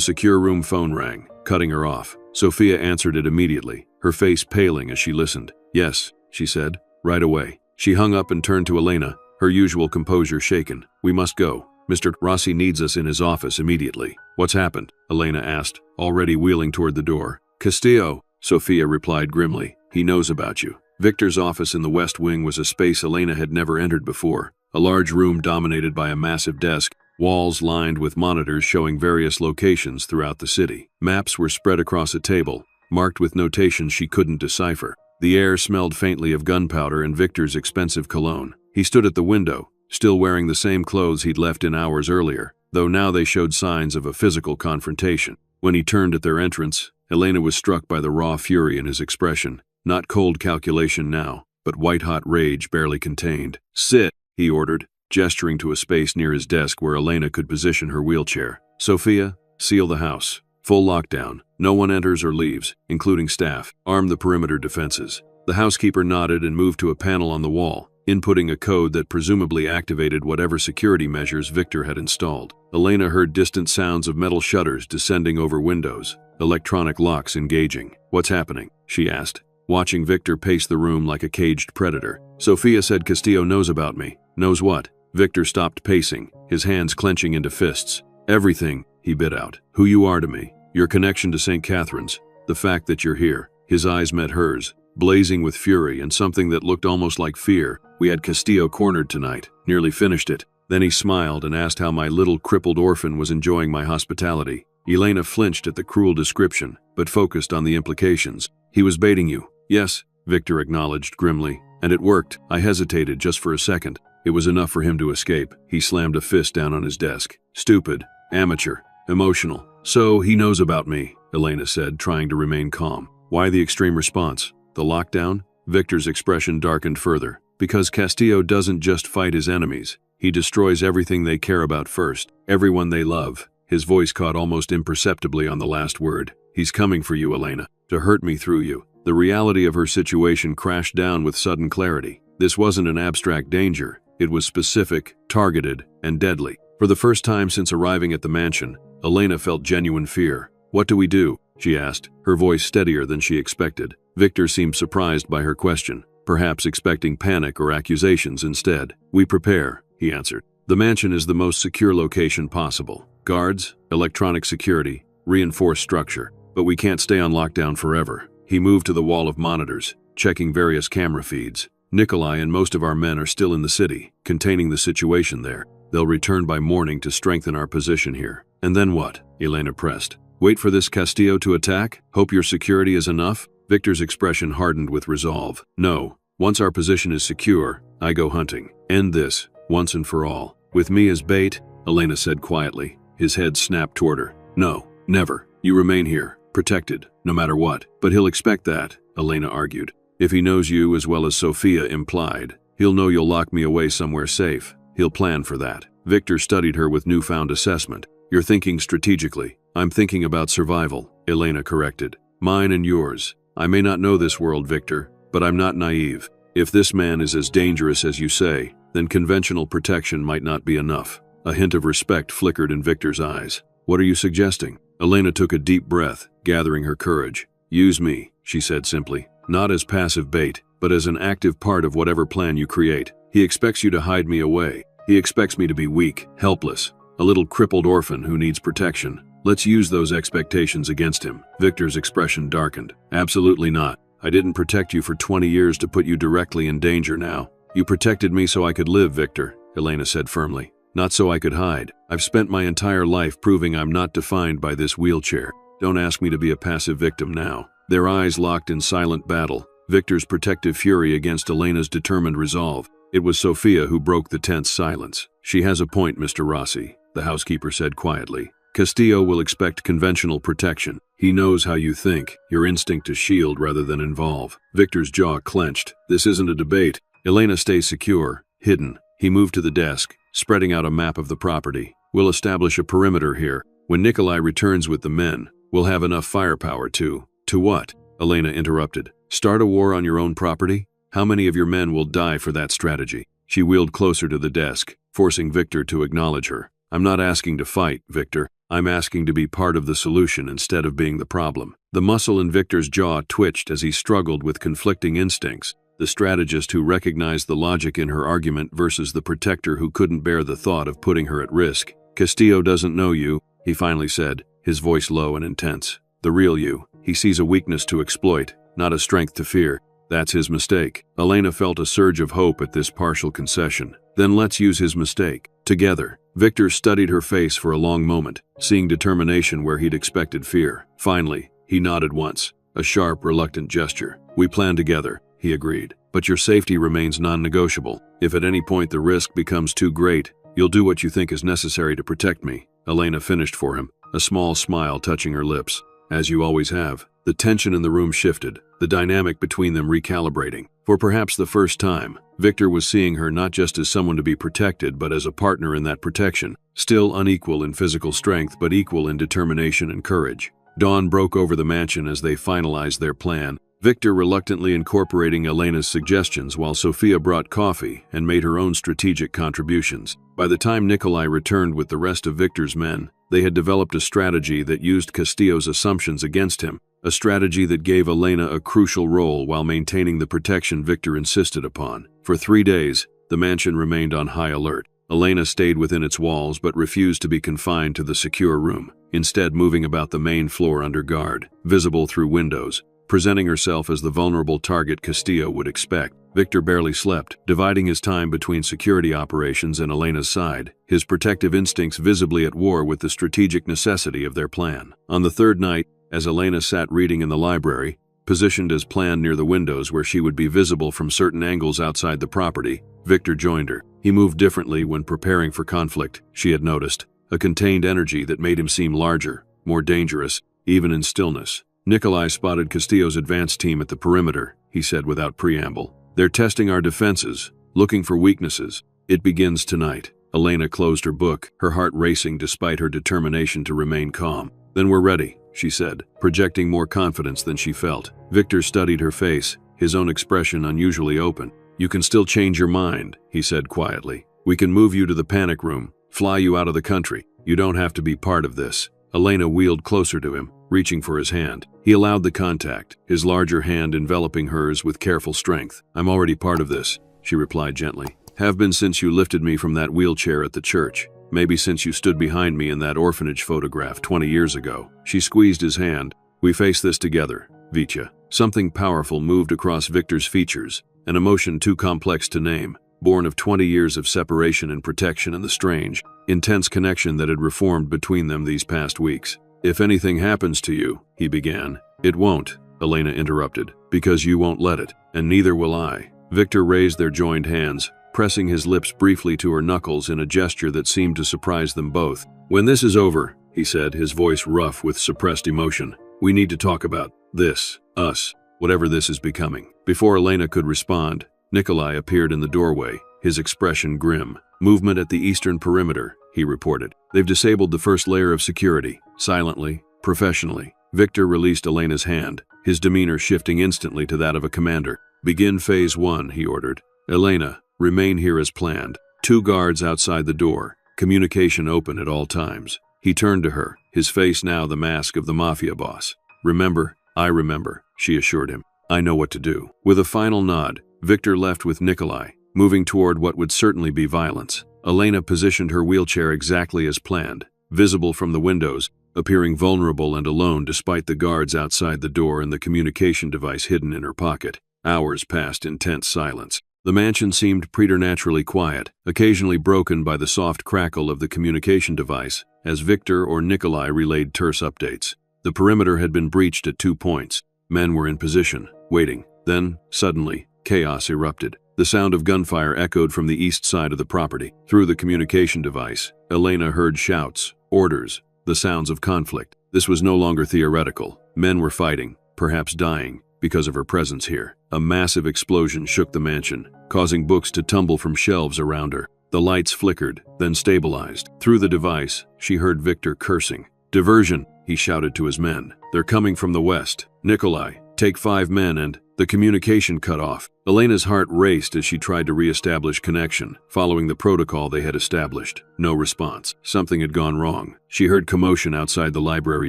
secure room phone rang, cutting her off. Sophia answered it immediately, her face paling as she listened. "Yes," she said, "right away." She hung up and turned to Elena, her usual composure shaken. "We must go. Mr. Rossi needs us in his office immediately." "What's happened?" Elena asked, already wheeling toward the door. "Castillo," Sophia replied grimly. "He knows about you." Victor's office in the West Wing was a space Elena had never entered before. A large room dominated by a massive desk, walls lined with monitors showing various locations throughout the city. Maps were spread across a table, marked with notations she couldn't decipher. The air smelled faintly of gunpowder and Victor's expensive cologne. He stood at the window, still wearing the same clothes he'd left in hours earlier, though now they showed signs of a physical confrontation. When he turned at their entrance, Elena was struck by the raw fury in his expression. Not cold calculation now, but white-hot rage barely contained. "Sit," he ordered, gesturing to a space near his desk where Elena could position her wheelchair. "Sophia, seal the house. Full lockdown. No one enters or leaves, including staff. Arm the perimeter defenses." The housekeeper nodded and moved to a panel on the wall, inputting a code that presumably activated whatever security measures Victor had installed. Elena heard distant sounds of metal shutters descending over windows, electronic locks engaging. "What's happening?" she asked, watching Victor pace the room like a caged predator. "Sophia said Castillo knows about me." "Knows what?" Victor stopped pacing, his hands clenching into fists. "Everything," he bit out. "Who you are to me, your connection to St. Catherine's, the fact that you're here." His eyes met hers, blazing with fury and something that looked almost like fear. "We had Castillo cornered tonight, nearly finished it." Then he smiled and asked how my little crippled orphan was enjoying my hospitality. Elena flinched at the cruel description, but focused on the implications. "He was baiting you." "Yes," Victor acknowledged grimly, "and it worked." I hesitated just for a second. It was enough for him to escape. He slammed a fist down on his desk. "Stupid, amateur, emotional. So he knows about me." Elena said, trying to remain calm. Why the extreme response? The lockdown? Victor's expression darkened further. Because Castillo doesn't just fight his enemies. He destroys everything they care about first, everyone they love. His voice caught almost imperceptibly on the last word. He's coming for you, Elena, to hurt me through you. The reality of her situation crashed down with sudden clarity. This wasn't an abstract danger. It was specific, targeted, and deadly. For the first time since arriving at the mansion, Elena felt genuine fear. What do we do? She asked, her voice steadier than she expected. Victor seemed surprised by her question, perhaps expecting panic or accusations instead. We prepare, he answered. The mansion is the most secure location possible. Guards, electronic security, reinforced structure. But we can't stay on lockdown forever. He moved to the wall of monitors, checking various camera feeds. Nikolai and most of our men are still in the city, containing the situation there. They'll return by morning to strengthen our position here. And then what? Elena pressed. Wait for this Castillo to attack? Hope your security is enough? Victor's expression hardened with resolve. No. Once our position is secure, I go hunting. End this, once and for all. With me as bait, Elena said quietly. His head snapped toward her. No, never. You remain here, protected, no matter what. But he'll expect that, Elena argued. If he knows you as well as Sophia implied, he'll know you'll lock me away somewhere safe. He'll plan for that. Victor studied her with newfound assessment. You're thinking strategically. I'm thinking about survival, Elena corrected. Mine and yours. I may not know this world, Victor, but I'm not naive. If this man is as dangerous as you say, then conventional protection might not be enough. A hint of respect flickered in Victor's eyes. What are you suggesting? Elena took a deep breath, gathering her courage. Use me, she said simply. Not as passive bait, but as an active part of whatever plan you create. He expects you to hide me away. He expects me to be weak, helpless, a little crippled orphan who needs protection. Let's use those expectations against him. Victor's expression darkened. Absolutely not. I didn't protect you for 20 years to put you directly in danger now. You protected me so I could live, Victor, Elena said firmly. Not so I could hide. I've spent my entire life proving I'm not defined by this wheelchair. Don't ask me to be a passive victim now. Their eyes locked in silent battle, Victor's protective fury against Elena's determined resolve. It was Sophia who broke the tense silence. She has a point, Mr. Rossi, the housekeeper said quietly. Castillo will expect conventional protection. He knows how you think, your instinct to shield rather than involve. Victor's jaw clenched. This isn't a debate. Elena stays secure, hidden. He moved to the desk, spreading out a map of the property. We'll establish a perimeter here. When Nikolai returns with the men, we'll have enough firepower to what? Elena interrupted. Start a war on your own property? How many of your men will die for that strategy? She wheeled closer to the desk, forcing Victor to acknowledge her. I'm not asking to fight, Victor. I'm asking to be part of the solution instead of being the problem. The muscle in Victor's jaw twitched as he struggled with conflicting instincts. The strategist who recognized the logic in her argument versus the protector who couldn't bear the thought of putting her at risk. Castillo doesn't know you, he finally said, his voice low and intense. The real you. He sees a weakness to exploit, not a strength to fear. That's his mistake. Elena felt a surge of hope at this partial concession. Then let's use his mistake. Together. Victor studied her face for a long moment, seeing determination where he'd expected fear. Finally, he nodded once. A sharp, reluctant gesture. We plan together, he agreed. But your safety remains non-negotiable. If at any point the risk becomes too great, you'll do what you think is necessary to protect me. Elena finished for him, a small smile touching her lips. As you always have. The tension in the room shifted, the dynamic between them recalibrating. For perhaps the first time, Victor was seeing her not just as someone to be protected, but as a partner in that protection. Still unequal in physical strength, but equal in determination and courage. Dawn broke over the mansion as they finalized their plan, Victor reluctantly incorporating Elena's suggestions while Sophia brought coffee and made her own strategic contributions. By the time Nikolai returned with the rest of Victor's men, they had developed a strategy that used Castillo's assumptions against him, a strategy that gave Elena a crucial role while maintaining the protection Victor insisted upon. For 3 days, the mansion remained on high alert. Elena stayed within its walls but refused to be confined to the secure room, instead moving about the main floor under guard, visible through windows, presenting herself as the vulnerable target Castillo would expect. Victor barely slept, dividing his time between security operations and Elena's side, his protective instincts visibly at war with the strategic necessity of their plan. On the third night, as Elena sat reading in the library, positioned as planned near the windows where she would be visible from certain angles outside the property, Victor joined her. He moved differently when preparing for conflict, she had noticed, a contained energy that made him seem larger, more dangerous, even in stillness. Nikolai spotted Castillo's advance team at the perimeter, he said without preamble. They're testing our defenses, looking for weaknesses. It begins tonight. Elena closed her book, her heart racing despite her determination to remain calm. Then we're ready, she said, projecting more confidence than she felt. Victor studied her face, his own expression unusually open. You can still change your mind, he said quietly. We can move you to the panic room, fly you out of the country. You don't have to be part of this. Elena wheeled closer to him, reaching for his hand. He allowed the contact, his larger hand enveloping hers with careful strength. I'm already part of this, she replied gently. Have been since you lifted me from that wheelchair at the church. Maybe since you stood behind me in that orphanage photograph 20 years ago. She squeezed his hand. We face this together, Vitya. Something powerful moved across Victor's features, an emotion too complex to name, born of 20 years of separation and protection and the strange, intense connection that had reformed between them these past weeks. If anything happens to you, he began. It won't, Elena interrupted, because you won't let it, and neither will I. Victor raised their joined hands, pressing his lips briefly to her knuckles in a gesture that seemed to surprise them both. When this is over, he said, his voice rough with suppressed emotion, we need to talk about this, us, whatever this is becoming. Before Elena could respond, Nikolai appeared in the doorway, his expression grim. Movement at the eastern perimeter, he reported. They've disabled the first layer of security, silently, professionally. Victor released Elena's hand, his demeanor shifting instantly to that of a commander. Begin phase 1, he ordered. Elena, remain here as planned. 2 guards outside the door, communication open at all times. He turned to her, his face now the mask of the mafia boss. Remember, I remember, she assured him. I know what to do. With a final nod, Victor left with Nikolai, moving toward what would certainly be violence. Elena positioned her wheelchair exactly as planned, visible from the windows, appearing vulnerable and alone despite the guards outside the door and the communication device hidden in her pocket. Hours passed in tense silence. The mansion seemed preternaturally quiet, occasionally broken by the soft crackle of the communication device, as Victor or Nikolai relayed terse updates. The perimeter had been breached at 2 points. Men were in position, waiting. Then, suddenly, chaos erupted. The sound of gunfire echoed from the east side of the property. Through the communication device, Elena heard shouts, orders, the sounds of conflict. This was no longer theoretical. Men were fighting, perhaps dying, because of her presence here. A massive explosion shook the mansion, causing books to tumble from shelves around her. The lights flickered, then stabilized. Through the device, she heard Victor cursing. Diversion, he shouted to his men. They're coming from the west. Nikolai, take 5 men and... The communication cut off. Elena's heart raced as she tried to re-establish connection, following the protocol they had established. No response. Something had gone wrong. She heard commotion outside the library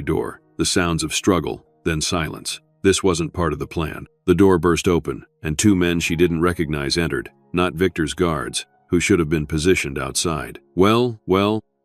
door, the sounds of struggle, then silence. This wasn't part of the plan. The door burst open, and 2 men she didn't recognize entered, not Victor's guards, who should have been positioned outside. Well,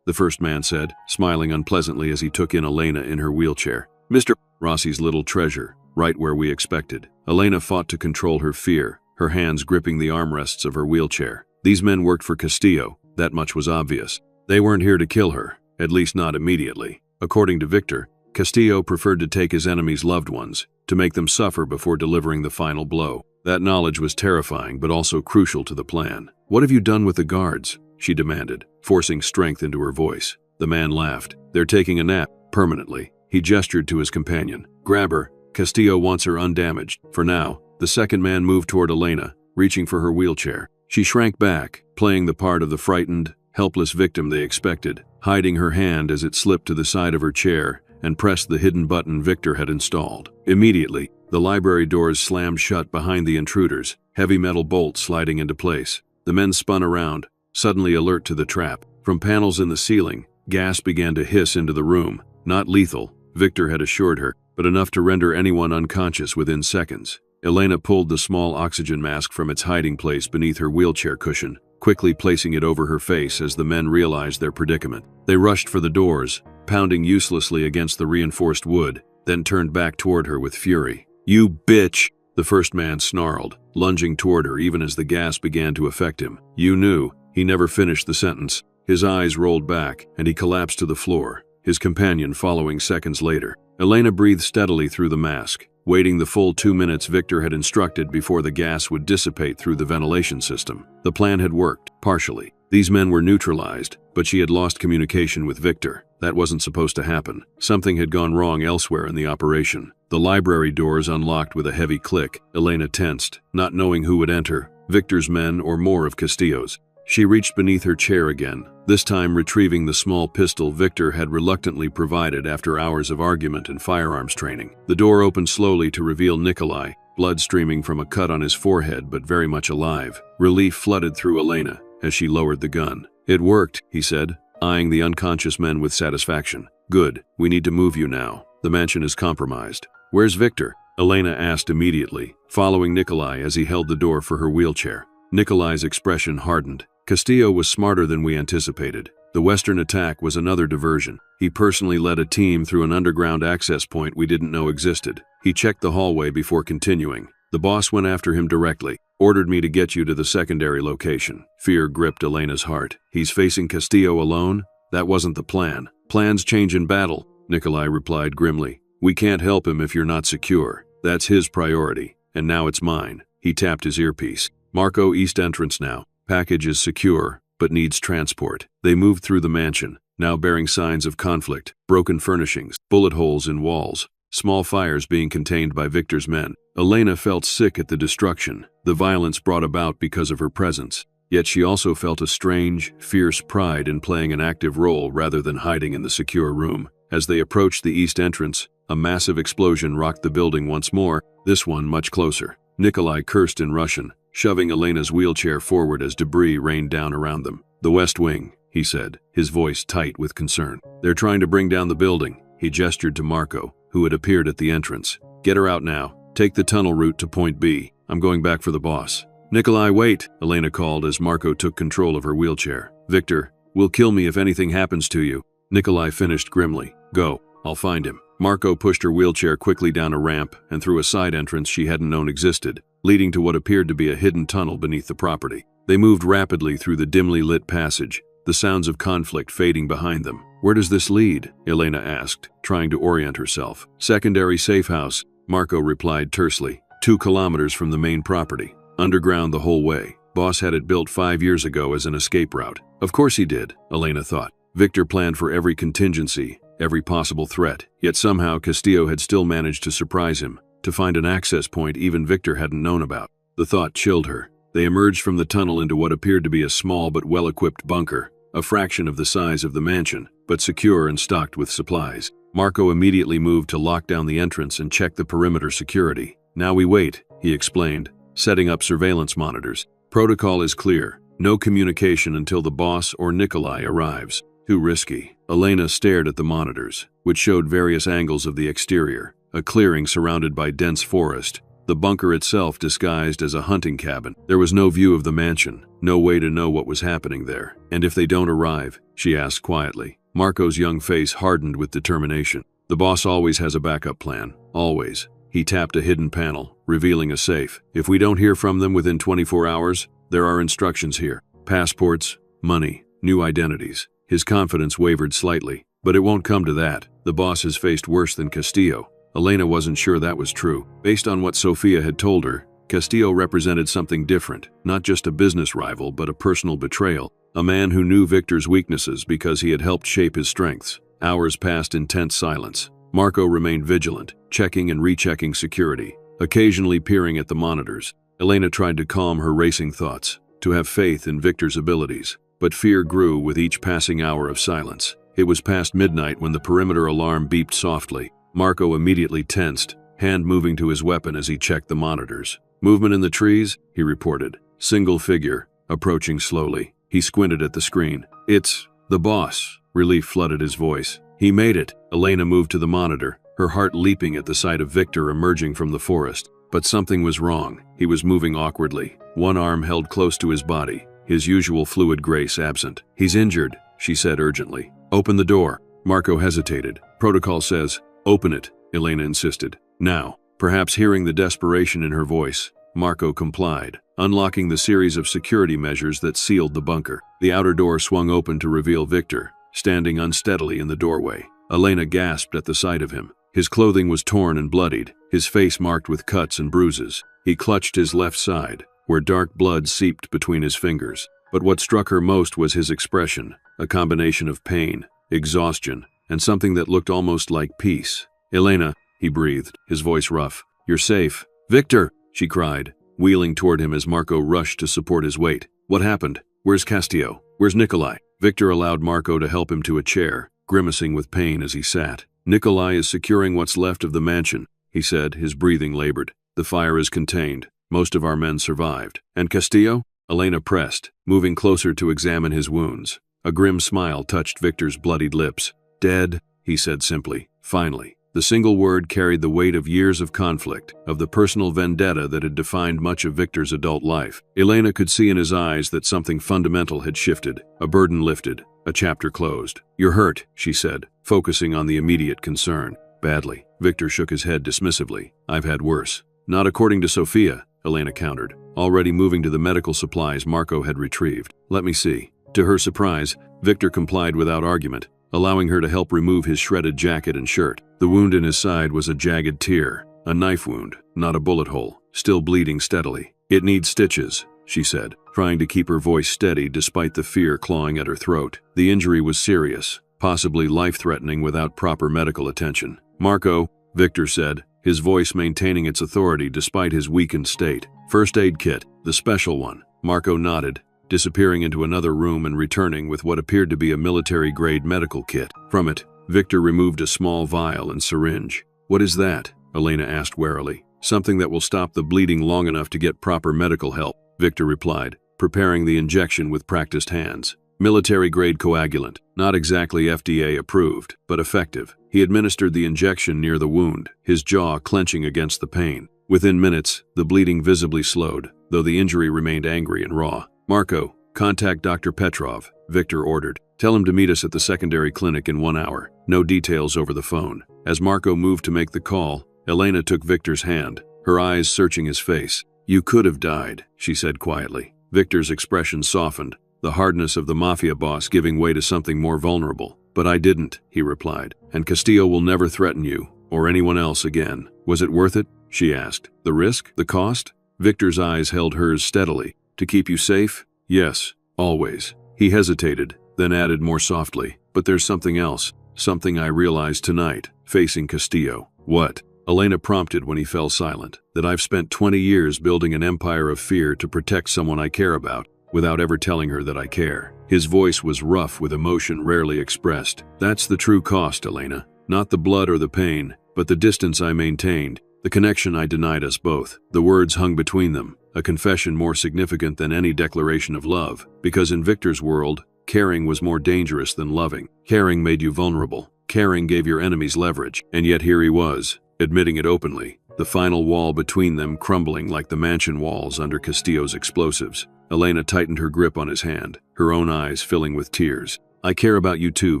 the first man said, smiling unpleasantly as he took in Elena in her wheelchair. Mr. Rossi's little treasure, right where we expected. Elena fought to control her fear, her hands gripping the armrests of her wheelchair. These men worked for Castillo, that much was obvious. They weren't here to kill her, at least not immediately. According to Victor, Castillo preferred to take his enemies' loved ones, to make them suffer before delivering the final blow. That knowledge was terrifying but also crucial to the plan. What have you done with the guards? She demanded, forcing strength into her voice. The man laughed. They're taking a nap, permanently. He gestured to his companion. Grab her. Castillo wants her undamaged. For now, the second man moved toward Elena, reaching for her wheelchair. She shrank back, playing the part of the frightened, helpless victim they expected, hiding her hand as it slipped to the side of her chair and pressed the hidden button Victor had installed. Immediately, the library doors slammed shut behind the intruders, heavy metal bolts sliding into place. The men spun around, suddenly alert to the trap. From panels in the ceiling, gas began to hiss into the room. Not lethal, Victor had assured her, but enough to render anyone unconscious within seconds. Elena pulled the small oxygen mask from its hiding place beneath her wheelchair cushion, quickly placing it over her face as the men realized their predicament. They rushed for the doors, pounding uselessly against the reinforced wood, then turned back toward her with fury. You bitch! The first man snarled, lunging toward her even as the gas began to affect him. You knew. He never finished the sentence. His eyes rolled back, and he collapsed to the floor, his companion following seconds later. Elena breathed steadily through the mask, waiting the full 2 minutes Victor had instructed before the gas would dissipate through the ventilation system. The plan had worked, partially. These men were neutralized, but she had lost communication with Victor. That wasn't supposed to happen. Something had gone wrong elsewhere in the operation. The library doors unlocked with a heavy click. Elena tensed, not knowing who would enter, Victor's men or more of Castillo's. She reached beneath her chair again, this time retrieving the small pistol Victor had reluctantly provided after hours of argument and firearms training. The door opened slowly to reveal Nikolai, blood streaming from a cut on his forehead but very much alive. Relief flooded through Elena as she lowered the gun. "It worked," he said, eyeing the unconscious men with satisfaction. "Good, we need to move you now. The mansion is compromised." "Where's Victor?" Elena asked immediately, following Nikolai as he held the door for her wheelchair. Nikolai's expression hardened. Castillo was smarter than we anticipated. The Western attack was another diversion. He personally led a team through an underground access point we didn't know existed. He checked the hallway before continuing. "The boss went after him directly, ordered me to get you to the secondary location." Fear gripped Elena's heart. "He's facing Castillo alone? That wasn't the plan." "Plans change in battle," Nikolai replied grimly. "We can't help him if you're not secure. That's his priority, and now it's mine." He tapped his earpiece. "Marco, east entrance now. Package is secure, but needs transport." They moved through the mansion, now bearing signs of conflict, broken furnishings, bullet holes in walls, small fires being contained by Victor's men. Elena felt sick at the destruction, the violence brought about because of her presence. Yet she also felt a strange, fierce pride in playing an active role rather than hiding in the secure room. As they approached the east entrance, a massive explosion rocked the building once more, this one much closer. Nikolai cursed in Russian, shoving Elena's wheelchair forward as debris rained down around them. "The West Wing," he said, his voice tight with concern. "They're trying to bring down the building." He gestured to Marco, who had appeared at the entrance. "Get her out now. Take the tunnel route to Point B. I'm going back for the boss." "Nikolai, wait," Elena called as Marco took control of her wheelchair. "Victor will kill me if anything happens to you." Nikolai finished grimly. "Go. I'll find him." Marco pushed her wheelchair quickly down a ramp and through a side entrance she hadn't known existed, leading to what appeared to be a hidden tunnel beneath the property. They moved rapidly through the dimly lit passage, the sounds of conflict fading behind them. "Where does this lead?" Elena asked, trying to orient herself. "Secondary safe house," Marco replied tersely. 2 kilometers from the main property. Underground the whole way. Boss had it built 5 years ago as an escape route. Of course he did, Elena thought. Victor planned for every contingency, every possible threat. Yet somehow Castillo had still managed to surprise him, to find an access point even Victor hadn't known about. The thought chilled her. They emerged from the tunnel into what appeared to be a small but well-equipped bunker, a fraction of the size of the mansion, but secure and stocked with supplies. Marco immediately moved to lock down the entrance and check the perimeter security. "Now we wait," he explained, setting up surveillance monitors. "Protocol is clear. No communication until the boss or Nikolai arrives." "Too risky." Elena stared at the monitors, which showed various angles of the exterior. A clearing surrounded by dense forest. The bunker itself disguised as a hunting cabin. There was no view of the mansion, no way to know what was happening there. "And if they don't arrive?" she asked quietly. Marco's young face hardened with determination. "The boss always has a backup plan. Always." He tapped a hidden panel, revealing a safe. "If we don't hear from them within 24 hours, there are instructions here. Passports, money, new identities." His confidence wavered slightly. "But it won't come to that. The boss has faced worse than Castillo." Elena wasn't sure that was true. Based on what Sofia had told her, Castillo represented something different, not just a business rival but a personal betrayal, a man who knew Victor's weaknesses because he had helped shape his strengths. Hours passed in tense silence. Marco remained vigilant, checking and rechecking security, occasionally peering at the monitors. Elena tried to calm her racing thoughts, to have faith in Victor's abilities, but fear grew with each passing hour of silence. It was past midnight when the perimeter alarm beeped softly. Marco immediately tensed, hand moving to his weapon as he checked the monitors. "Movement in the trees," he reported. "Single figure, approaching slowly." He squinted at the screen. "It's the boss." Relief flooded his voice. "He made it." Elena moved to the monitor, her heart leaping at the sight of Victor emerging from the forest. But something was wrong. He was moving awkwardly, one arm held close to his body, his usual fluid grace absent. "He's injured," she said urgently. "Open the door." Marco hesitated. "Protocol says, open it," Elena insisted. "Now." Perhaps hearing the desperation in her voice, Marco complied, unlocking the series of security measures that sealed the bunker. The outer door swung open to reveal Victor, standing unsteadily in the doorway. Elena gasped at the sight of him. His clothing was torn and bloodied, his face marked with cuts and bruises. He clutched his left side, where dark blood seeped between his fingers. But what struck her most was his expression, a combination of pain, exhaustion, and something that looked almost like peace. "Elena," he breathed, his voice rough. "You're safe." "Victor!" she cried, wheeling toward him as Marco rushed to support his weight. "What happened? Where's Castillo? Where's Nikolai?" Victor allowed Marco to help him to a chair, grimacing with pain as he sat. "Nikolai is securing what's left of the mansion," he said, his breathing labored. "The fire is contained. Most of our men survived." "And Castillo?" Elena pressed, moving closer to examine his wounds. A grim smile touched Victor's bloodied lips. "Dead," he said simply, finally. The single word carried the weight of years of conflict, of the personal vendetta that had defined much of Victor's adult life. Elena could see in his eyes that something fundamental had shifted, a burden lifted, a chapter closed. "You're hurt," she said, focusing on the immediate concern. "Badly." Victor shook his head dismissively. "I've had worse." "Not according to Sophia," Elena countered, already moving to the medical supplies Marco had retrieved. "Let me see." To her surprise, Victor complied without argument, allowing her to help remove his shredded jacket and shirt. The wound in his side was a jagged tear, a knife wound, not a bullet hole, still bleeding steadily. "It needs stitches," she said, trying to keep her voice steady despite the fear clawing at her throat. The injury was serious, possibly life-threatening without proper medical attention. "Marco," Victor said, his voice maintaining its authority despite his weakened state. "First aid kit, the special one." Marco nodded, disappearing into another room and returning with what appeared to be a military-grade medical kit. From it, Victor removed a small vial and syringe. "What is that?" Elena asked warily. "Something that will stop the bleeding long enough to get proper medical help," Victor replied, preparing the injection with practiced hands. "Military-grade coagulant, not exactly FDA approved, but effective." He administered the injection near the wound, his jaw clenching against the pain. Within minutes, the bleeding visibly slowed, though the injury remained angry and raw. "Marco, contact Dr. Petrov," Victor ordered. "Tell him to meet us at the secondary clinic in 1 hour. No details over the phone." As Marco moved to make the call, Elena took Victor's hand, her eyes searching his face. "You could have died," she said quietly. Victor's expression softened, the hardness of the mafia boss giving way to something more vulnerable. "But I didn't," he replied, "and Castillo will never threaten you, or anyone else again." "Was it worth it?" she asked. "The risk? The cost?" Victor's eyes held hers steadily. "To keep you safe? Yes, always." He hesitated, then added more softly, "But there's something else, something I realized tonight, facing Castillo." "What?" Elena prompted when he fell silent. "That I've spent 20 years building an empire of fear to protect someone I care about, without ever telling her that I care." His voice was rough with emotion rarely expressed. "That's the true cost, Elena. Not the blood or the pain, but the distance I maintained, the connection I denied us both." The words hung between them, a confession more significant than any declaration of love, because in Victor's world, caring was more dangerous than loving. Caring made you vulnerable. Caring gave your enemies leverage. And yet here he was, admitting it openly, the final wall between them crumbling like the mansion walls under Castillo's explosives. Elena tightened her grip on his hand, her own eyes filling with tears. "I care about you too,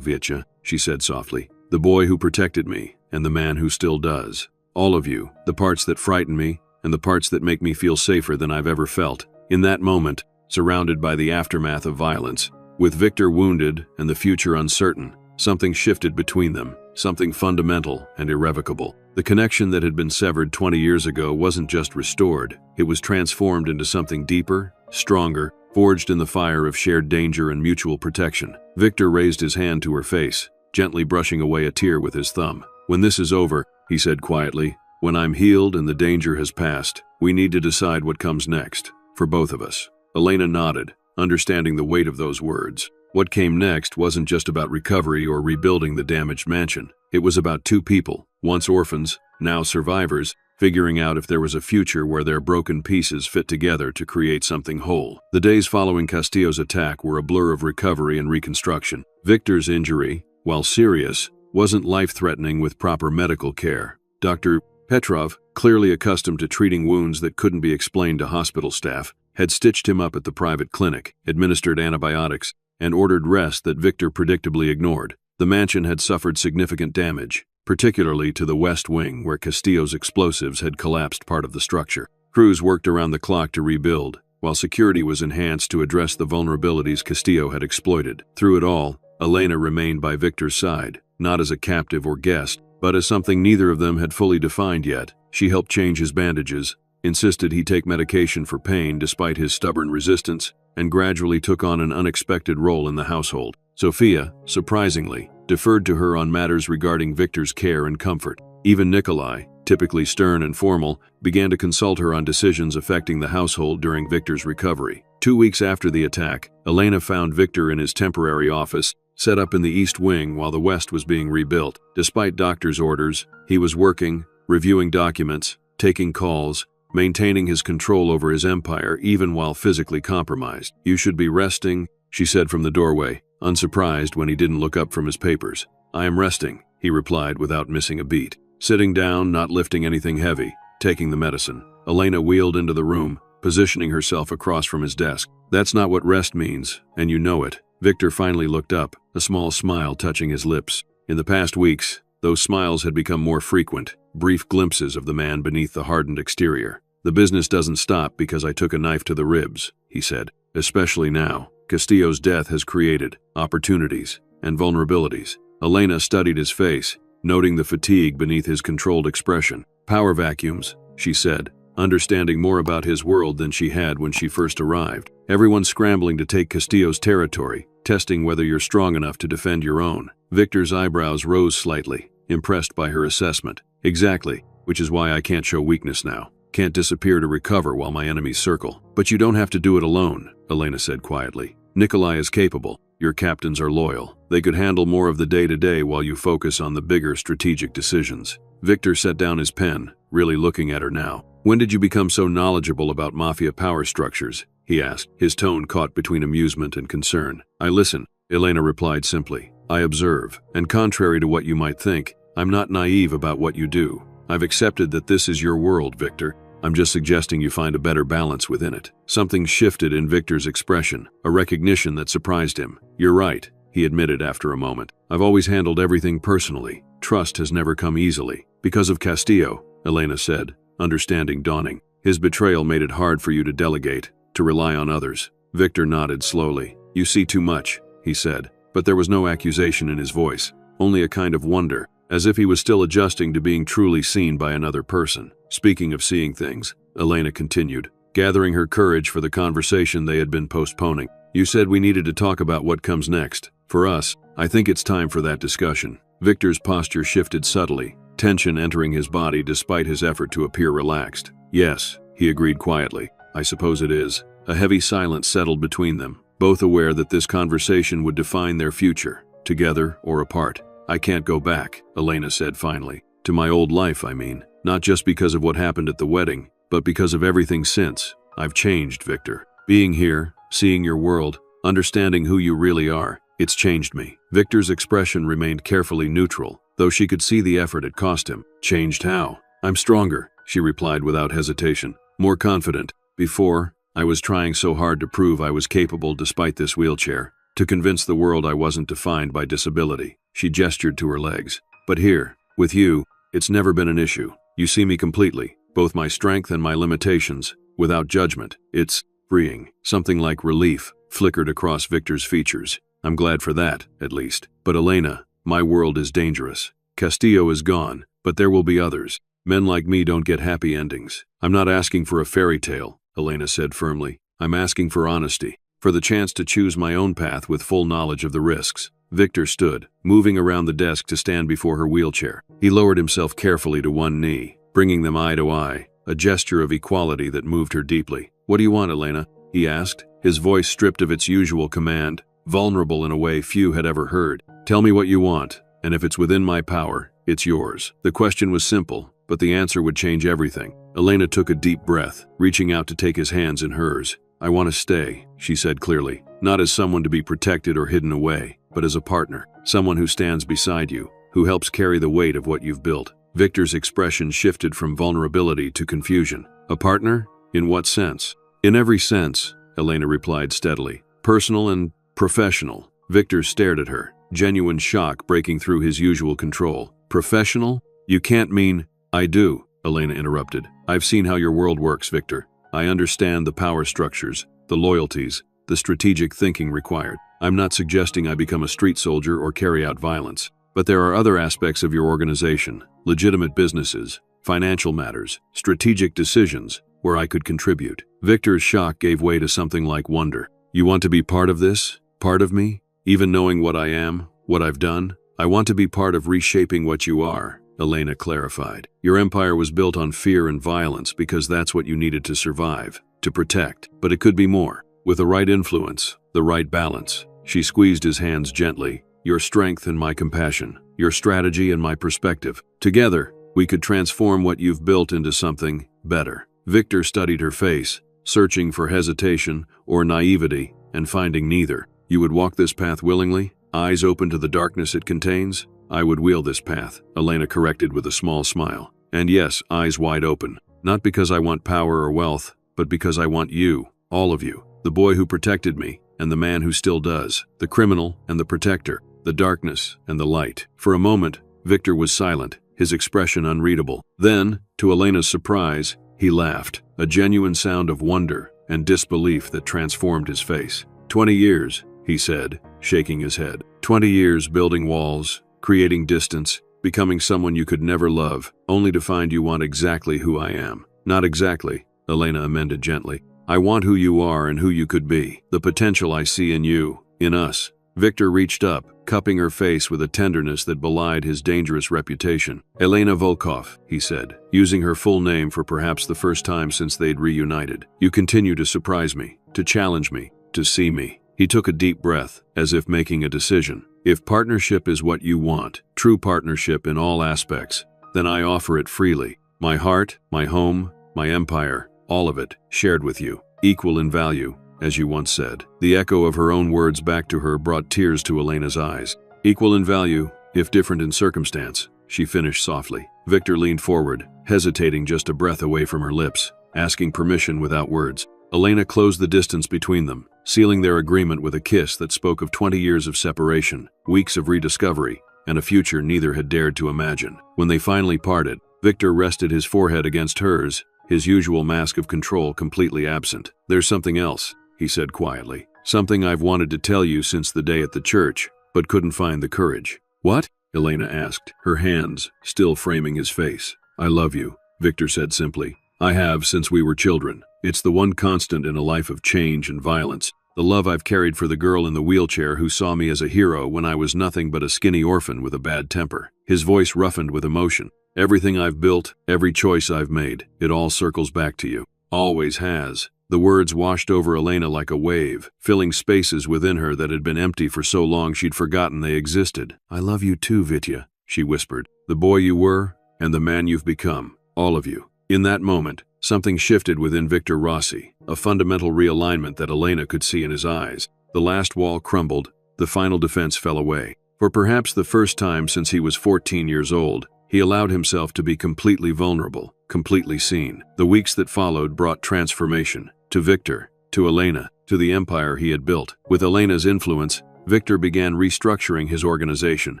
Vitya," she said softly. "The boy who protected me, and the man who still does. All of you, the parts that frighten me, and the parts that make me feel safer than I've ever felt." In that moment, surrounded by the aftermath of violence, with Victor wounded and the future uncertain, something shifted between them, something fundamental and irrevocable. The connection that had been severed 20 years ago wasn't just restored, it was transformed into something deeper, stronger, forged in the fire of shared danger and mutual protection. Victor raised his hand to her face, gently brushing away a tear with his thumb. "When this is over," he said quietly, "when I'm healed and the danger has passed, we need to decide what comes next, for both of us." Elena nodded, understanding the weight of those words. What came next wasn't just about recovery or rebuilding the damaged mansion. It was about two people, once orphans, now survivors, figuring out if there was a future where their broken pieces fit together to create something whole. The days following Castillo's attack were a blur of recovery and reconstruction. Victor's injury, while serious, wasn't life-threatening with proper medical care. Dr. Petrov, clearly accustomed to treating wounds that couldn't be explained to hospital staff, had stitched him up at the private clinic, administered antibiotics, and ordered rest that Victor predictably ignored. The mansion had suffered significant damage, particularly to the west wing where Castillo's explosives had collapsed part of the structure. Crews worked around the clock to rebuild, while security was enhanced to address the vulnerabilities Castillo had exploited. Through it all, Elena remained by Victor's side, not as a captive or guest, but as something neither of them had fully defined yet. She helped change his bandages, insisted he take medication for pain despite his stubborn resistance, and gradually took on an unexpected role in the household. Sophia, surprisingly, deferred to her on matters regarding Victor's care and comfort. Even Nikolai, typically stern and formal, began to consult her on decisions affecting the household during Victor's recovery. 2 weeks after the attack, Elena found Victor in his temporary office, set up in the East Wing while the West was being rebuilt. Despite doctor's orders, he was working, reviewing documents, taking calls, maintaining his control over his empire even while physically compromised. "You should be resting," she said from the doorway, unsurprised when he didn't look up from his papers. "I am resting," he replied without missing a beat. Sitting down, not lifting anything heavy, taking the medicine. Elena wheeled into the room, positioning herself across from his desk. "That's not what rest means, and you know it." Victor finally looked up, a small smile touching his lips. In the past weeks, those smiles had become more frequent, brief glimpses of the man beneath the hardened exterior. "The business doesn't stop because I took a knife to the ribs," he said. "Especially now. Castillo's death has created opportunities and vulnerabilities." Elena studied his face, noting the fatigue beneath his controlled expression. "Power vacuums," she said, understanding more about his world than she had when she first arrived. "Everyone's scrambling to take Castillo's territory, testing whether you're strong enough to defend your own." Victor's eyebrows rose slightly, impressed by her assessment. "Exactly, which is why I can't show weakness now. Can't disappear to recover while my enemies circle." "But you don't have to do it alone," Elena said quietly. "Nikolai is capable. Your captains are loyal. They could handle more of the day-to-day while you focus on the bigger strategic decisions." Victor set down his pen, really looking at her now. "When did you become so knowledgeable about mafia power structures?" he asked, his tone caught between amusement and concern. "I listen," Elena replied simply. "I observe, and contrary to what you might think, I'm not naive about what you do. I've accepted that this is your world, Victor. I'm just suggesting you find a better balance within it." Something shifted in Victor's expression, a recognition that surprised him. "You're right," he admitted after a moment. "I've always handled everything personally. Trust has never come easily." "Because of Castillo," Elena said, understanding dawning. "His betrayal made it hard for you to delegate, to rely on others." Victor nodded slowly. "You see too much," he said, but there was no accusation in his voice, only a kind of wonder, as if he was still adjusting to being truly seen by another person. "Speaking of seeing things," Elena continued, gathering her courage for the conversation they had been postponing. "You said we needed to talk about what comes next. For us, I think it's time for that discussion." Victor's posture shifted subtly, tension entering his body despite his effort to appear relaxed. "Yes," he agreed quietly. "I suppose it is." A heavy silence settled between them, both aware that this conversation would define their future, together or apart. "I can't go back," Elena said finally. "To my old life, I mean. Not just because of what happened at the wedding, but because of everything since. I've changed, Victor. Being here, seeing your world, understanding who you really are, it's changed me." Victor's expression remained carefully neutral, though she could see the effort it cost him. "Changed how?" "I'm stronger," she replied without hesitation. "More confident. Before, I was trying so hard to prove I was capable despite this wheelchair, to convince the world I wasn't defined by disability." She gestured to her legs. "But here, with you, it's never been an issue. You see me completely, both my strength and my limitations, without judgment. It's freeing." Something like relief flickered across Victor's features. "I'm glad for that, at least. But Elena, my world is dangerous. Castillo is gone, but there will be others. Men like me don't get happy endings." "I'm not asking for a fairy tale," Elena said firmly. "I'm asking for honesty, for the chance to choose my own path with full knowledge of the risks." Victor stood, moving around the desk to stand before her wheelchair. He lowered himself carefully to one knee, bringing them eye to eye, a gesture of equality that moved her deeply. "What do you want, Elena?" he asked, his voice stripped of its usual command, vulnerable in a way few had ever heard. "Tell me what you want, and if it's within my power, it's yours." The question was simple, but the answer would change everything. Elena took a deep breath, reaching out to take his hands in hers. "I want to stay," she said clearly, "not as someone to be protected or hidden away, but as a partner, someone who stands beside you, who helps carry the weight of what you've built." Victor's expression shifted from vulnerability to confusion. "A partner? In what sense?" "In every sense," Elena replied steadily. "Personal and professional." Victor stared at her, genuine shock breaking through his usual control. "Professional? You can't mean—" "I do," Elena interrupted. "I've seen how your world works, Victor. I understand the power structures, the loyalties, the strategic thinking required. I'm not suggesting I become a street soldier or carry out violence. But there are other aspects of your organization, legitimate businesses, financial matters, strategic decisions, where I could contribute." Victor's shock gave way to something like wonder. "You want to be part of this? Part of me? Even knowing what I am, what I've done?" I want to be part of reshaping what you are, Elena clarified. Your empire was built on fear and violence because that's what you needed to survive, to protect. But it could be more. With the right influence, the right balance. She squeezed his hands gently. Your strength and my compassion. Your strategy and my perspective. Together, we could transform what you've built into something better. Victor studied her face, searching for hesitation or naivety, and finding neither. You would walk this path willingly, eyes open to the darkness it contains? I would wheel this path, Elena corrected with a small smile. And yes, eyes wide open. Not because I want power or wealth, but because I want you, all of you. The boy who protected me, and the man who still does. The criminal and the protector. The darkness and the light. For a moment, Victor was silent, his expression unreadable. Then, to Elena's surprise, he laughed, a genuine sound of wonder and disbelief that transformed his face. 20 years, he said, shaking his head. 20 years building walls, creating distance, becoming someone you could never love, only to find you want exactly who I am. Not exactly, Elena amended gently. I want who you are and who you could be. The potential I see in you, in us. Victor reached up, cupping her face with a tenderness that belied his dangerous reputation. Elena Volkov, he said, using her full name for perhaps the first time since they'd reunited. You continue to surprise me, to challenge me, to see me. He took a deep breath, as if making a decision. If partnership is what you want, true partnership in all aspects, then I offer it freely. My heart, my home, my empire, all of it, shared with you, equal in value, as you once said. The echo of her own words back to her brought tears to Elena's eyes. Equal in value, if different in circumstance, she finished softly. Victor leaned forward, hesitating just a breath away from her lips, asking permission without words. Elena closed the distance between them, sealing their agreement with a kiss that spoke of 20 years of separation, weeks of rediscovery, and a future neither had dared to imagine. When they finally parted, Victor rested his forehead against hers, his usual mask of control completely absent. There's something else, he said quietly. Something I've wanted to tell you since the day at the church, but couldn't find the courage. What? Elena asked, her hands still framing his face. I love you, Victor said simply. I have since we were children. It's the one constant in a life of change and violence. The love I've carried for the girl in the wheelchair who saw me as a hero when I was nothing but a skinny orphan with a bad temper. His voice roughened with emotion. Everything I've built, every choice I've made, it all circles back to you. Always has. The words washed over Elena like a wave, filling spaces within her that had been empty for so long she'd forgotten they existed. I love you too, Vitya, she whispered. The boy you were, and the man you've become. All of you. In that moment, something shifted within Victor Rossi, a fundamental realignment that Elena could see in his eyes. The last wall crumbled, the final defense fell away. For perhaps the first time since he was 14 years old, he allowed himself to be completely vulnerable, completely seen. The weeks that followed brought transformation. To Victor, to Elena, to the empire he had built. With Elena's influence, Victor began restructuring his organization,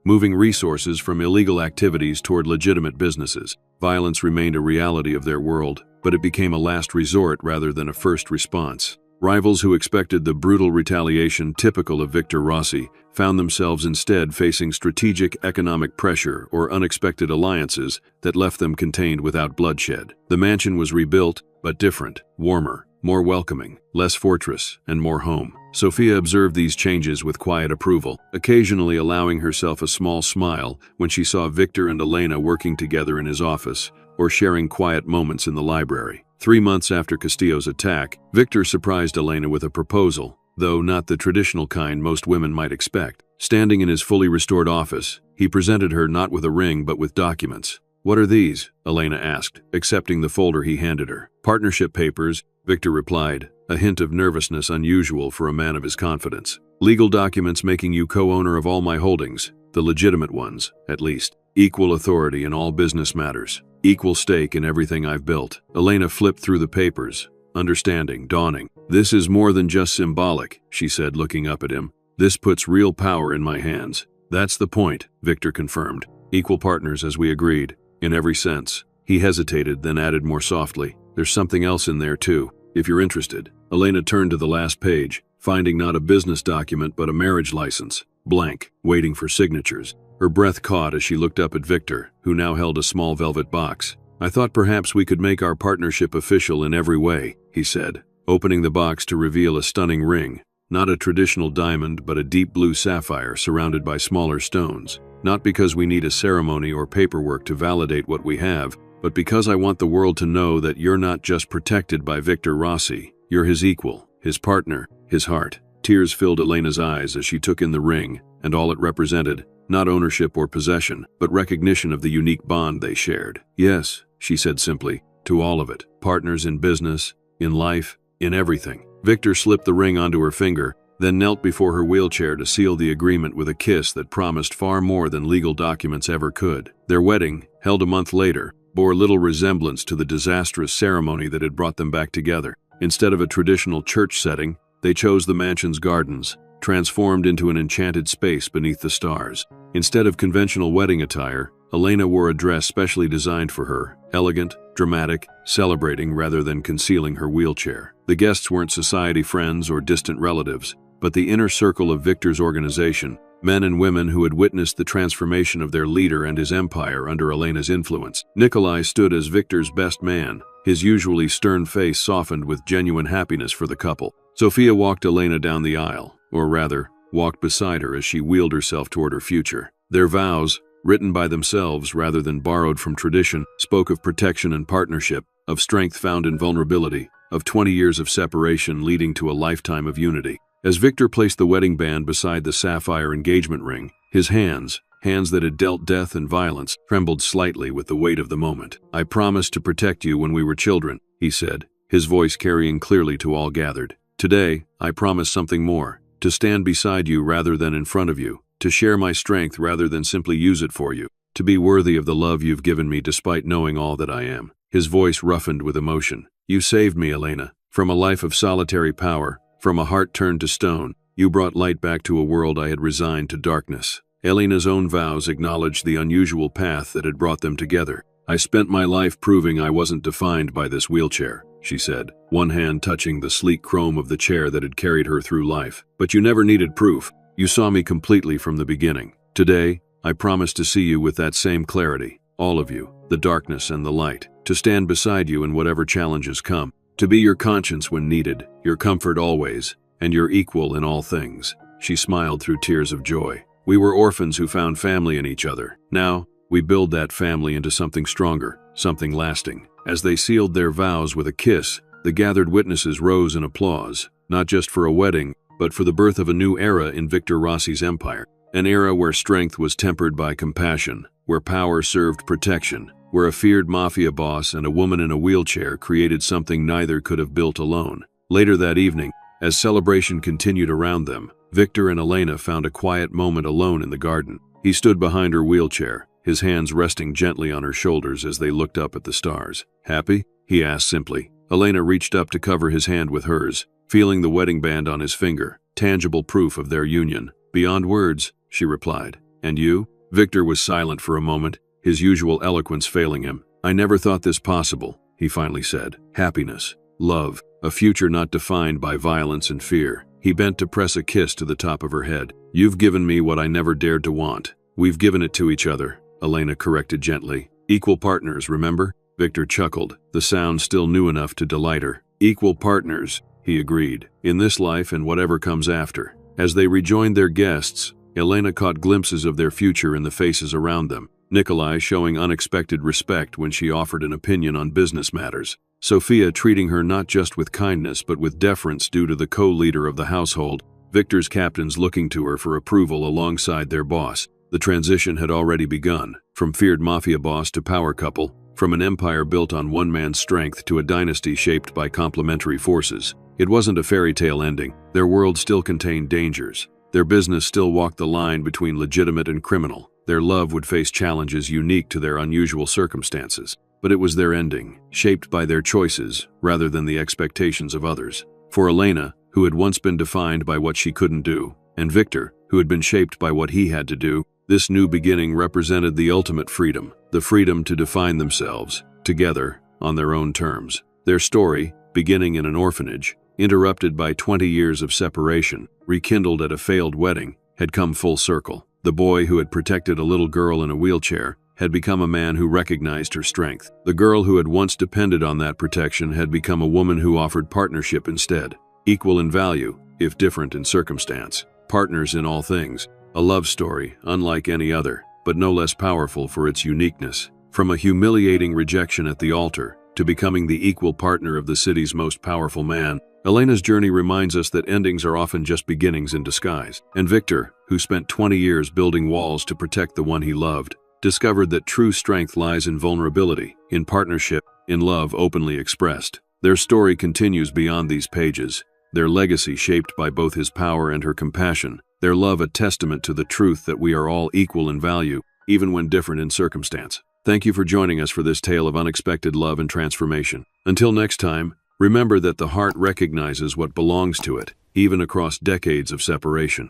moving resources from illegal activities toward legitimate businesses. Violence remained a reality of their world, but it became a last resort rather than a first response. Rivals who expected the brutal retaliation typical of Victor Rossi found themselves instead facing strategic economic pressure or unexpected alliances that left them contained without bloodshed. The mansion was rebuilt, but different, warmer, more welcoming, less fortress, and more home. Sophia observed these changes with quiet approval, occasionally allowing herself a small smile when she saw Victor and Elena working together in his office or sharing quiet moments in the library. 3 months after Castillo's attack, Victor surprised Elena with a proposal, though not the traditional kind most women might expect. Standing in his fully restored office, he presented her not with a ring but with documents. What are these? Elena asked, accepting the folder he handed her. Partnership papers, Victor replied, a hint of nervousness unusual for a man of his confidence. Legal documents making you co-owner of all my holdings, the legitimate ones, at least. Equal authority in all business matters. Equal stake in everything I've built. Elena flipped through the papers, understanding, dawning. This is more than just symbolic, she said, looking up at him. This puts real power in my hands. That's the point, Victor confirmed. Equal partners as we agreed, in every sense. He hesitated, then added more softly. There's something else in there too, if you're interested. Elena turned to the last page, finding not a business document but a marriage license, blank, waiting for signatures. Her breath caught as she looked up at Victor, who now held a small velvet box. I thought perhaps we could make our partnership official in every way, he said, opening the box to reveal a stunning ring, not a traditional diamond but a deep blue sapphire surrounded by smaller stones. Not because we need a ceremony or paperwork to validate what we have, but because I want the world to know that you're not just protected by Victor Rossi, you're his equal, his partner, his heart. Tears filled Elena's eyes as she took in the ring and all it represented, not ownership or possession, but recognition of the unique bond they shared. Yes, she said simply, to all of it. Partners in business, in life, in everything. Victor slipped the ring onto her finger, then knelt before her wheelchair to seal the agreement with a kiss that promised far more than legal documents ever could. Their wedding, held a month later, bore little resemblance to the disastrous ceremony that had brought them back together. Instead of a traditional church setting, they chose the mansion's gardens, transformed into an enchanted space beneath the stars. Instead of conventional wedding attire, Elena wore a dress specially designed for her, elegant, dramatic, celebrating rather than concealing her wheelchair. The guests weren't society friends or distant relatives, but the inner circle of Victor's organization, men and women who had witnessed the transformation of their leader and his empire under Elena's influence. Nikolai stood as Victor's best man, his usually stern face softened with genuine happiness for the couple. Sophia walked Elena down the aisle, or rather, walked beside her as she wheeled herself toward her future. Their vows, written by themselves rather than borrowed from tradition, spoke of protection and partnership, of strength found in vulnerability, of 20 years of separation leading to a lifetime of unity. As Victor placed the wedding band beside the sapphire engagement ring, his hands that had dealt death and violence, trembled slightly with the weight of the moment. "I promised to protect you when we were children," he said, his voice carrying clearly to all gathered. "Today, I promise something more, to stand beside you rather than in front of you, to share my strength rather than simply use it for you, to be worthy of the love you've given me despite knowing all that I am." His voice roughened with emotion. "You saved me, Elena, from a life of solitary power, from a heart turned to stone. You brought light back to a world I had resigned to darkness." Elena's own vows acknowledged the unusual path that had brought them together. "I spent my life proving I wasn't defined by this wheelchair," she said, one hand touching the sleek chrome of the chair that had carried her through life. "But you never needed proof. You saw me completely from the beginning. Today, I promise to see you with that same clarity, all of you, the darkness and the light, to stand beside you in whatever challenges come, to be your conscience when needed, your comfort always, and your equal in all things." She smiled through tears of joy. "We were orphans who found family in each other. Now, we build that family into something stronger, something lasting." As they sealed their vows with a kiss, the gathered witnesses rose in applause, not just for a wedding, but for the birth of a new era in Victor Rossi's empire. An era where strength was tempered by compassion, where power served protection, where a feared mafia boss and a woman in a wheelchair created something neither could have built alone. Later that evening, as celebration continued around them, Victor and Elena found a quiet moment alone in the garden. He stood behind her wheelchair, his hands resting gently on her shoulders as they looked up at the stars. "Happy?" he asked simply. Elena reached up to cover his hand with hers, feeling the wedding band on his finger, tangible proof of their union. "Beyond words," she replied. "And you?" Victor was silent for a moment, his usual eloquence failing him. "I never thought this possible," he finally said. "Happiness, love, a future not defined by violence and fear." He bent to press a kiss to the top of her head. "You've given me what I never dared to want. We've given it to each other," Elena corrected gently. "Equal partners, remember?" Victor chuckled, the sound still new enough to delight her. "Equal partners," he agreed, "in this life and whatever comes after." As they rejoined their guests, Elena caught glimpses of their future in the faces around them. Nikolai showing unexpected respect when she offered an opinion on business matters. Sophia treating her not just with kindness but with deference due to the co-leader of the household. Victor's captains looking to her for approval alongside their boss. The transition had already begun, from feared mafia boss to power couple, from an empire built on one man's strength to a dynasty shaped by complementary forces. It wasn't a fairy tale ending. Their world still contained dangers. Their business still walked the line between legitimate and criminal. Their love would face challenges unique to their unusual circumstances. But it was their ending, shaped by their choices rather than the expectations of others. For Elena, who had once been defined by what she couldn't do, and Victor, who had been shaped by what he had to do, this new beginning represented the ultimate freedom, the freedom to define themselves, together, on their own terms. Their story, beginning in an orphanage, interrupted by 20 years of separation, rekindled at a failed wedding, had come full circle. The boy who had protected a little girl in a wheelchair had become a man who recognized her strength. The girl who had once depended on that protection had become a woman who offered partnership instead. Equal in value, if different in circumstance. Partners in all things. A love story, unlike any other. but no less powerful for its uniqueness. From a humiliating rejection at the altar to becoming the equal partner of the city's most powerful man, Elena's journey reminds us that endings are often just beginnings in disguise. And Victor, who spent 20 years building walls to protect the one he loved, discovered that true strength lies in vulnerability, in partnership, in love openly expressed. Their story continues beyond these pages, their legacy shaped by both his power and her compassion, their love a testament to the truth that we are all equal in value, even when different in circumstance. Thank you for joining us for this tale of unexpected love and transformation. Until next time, remember that the heart recognizes what belongs to it, even across decades of separation.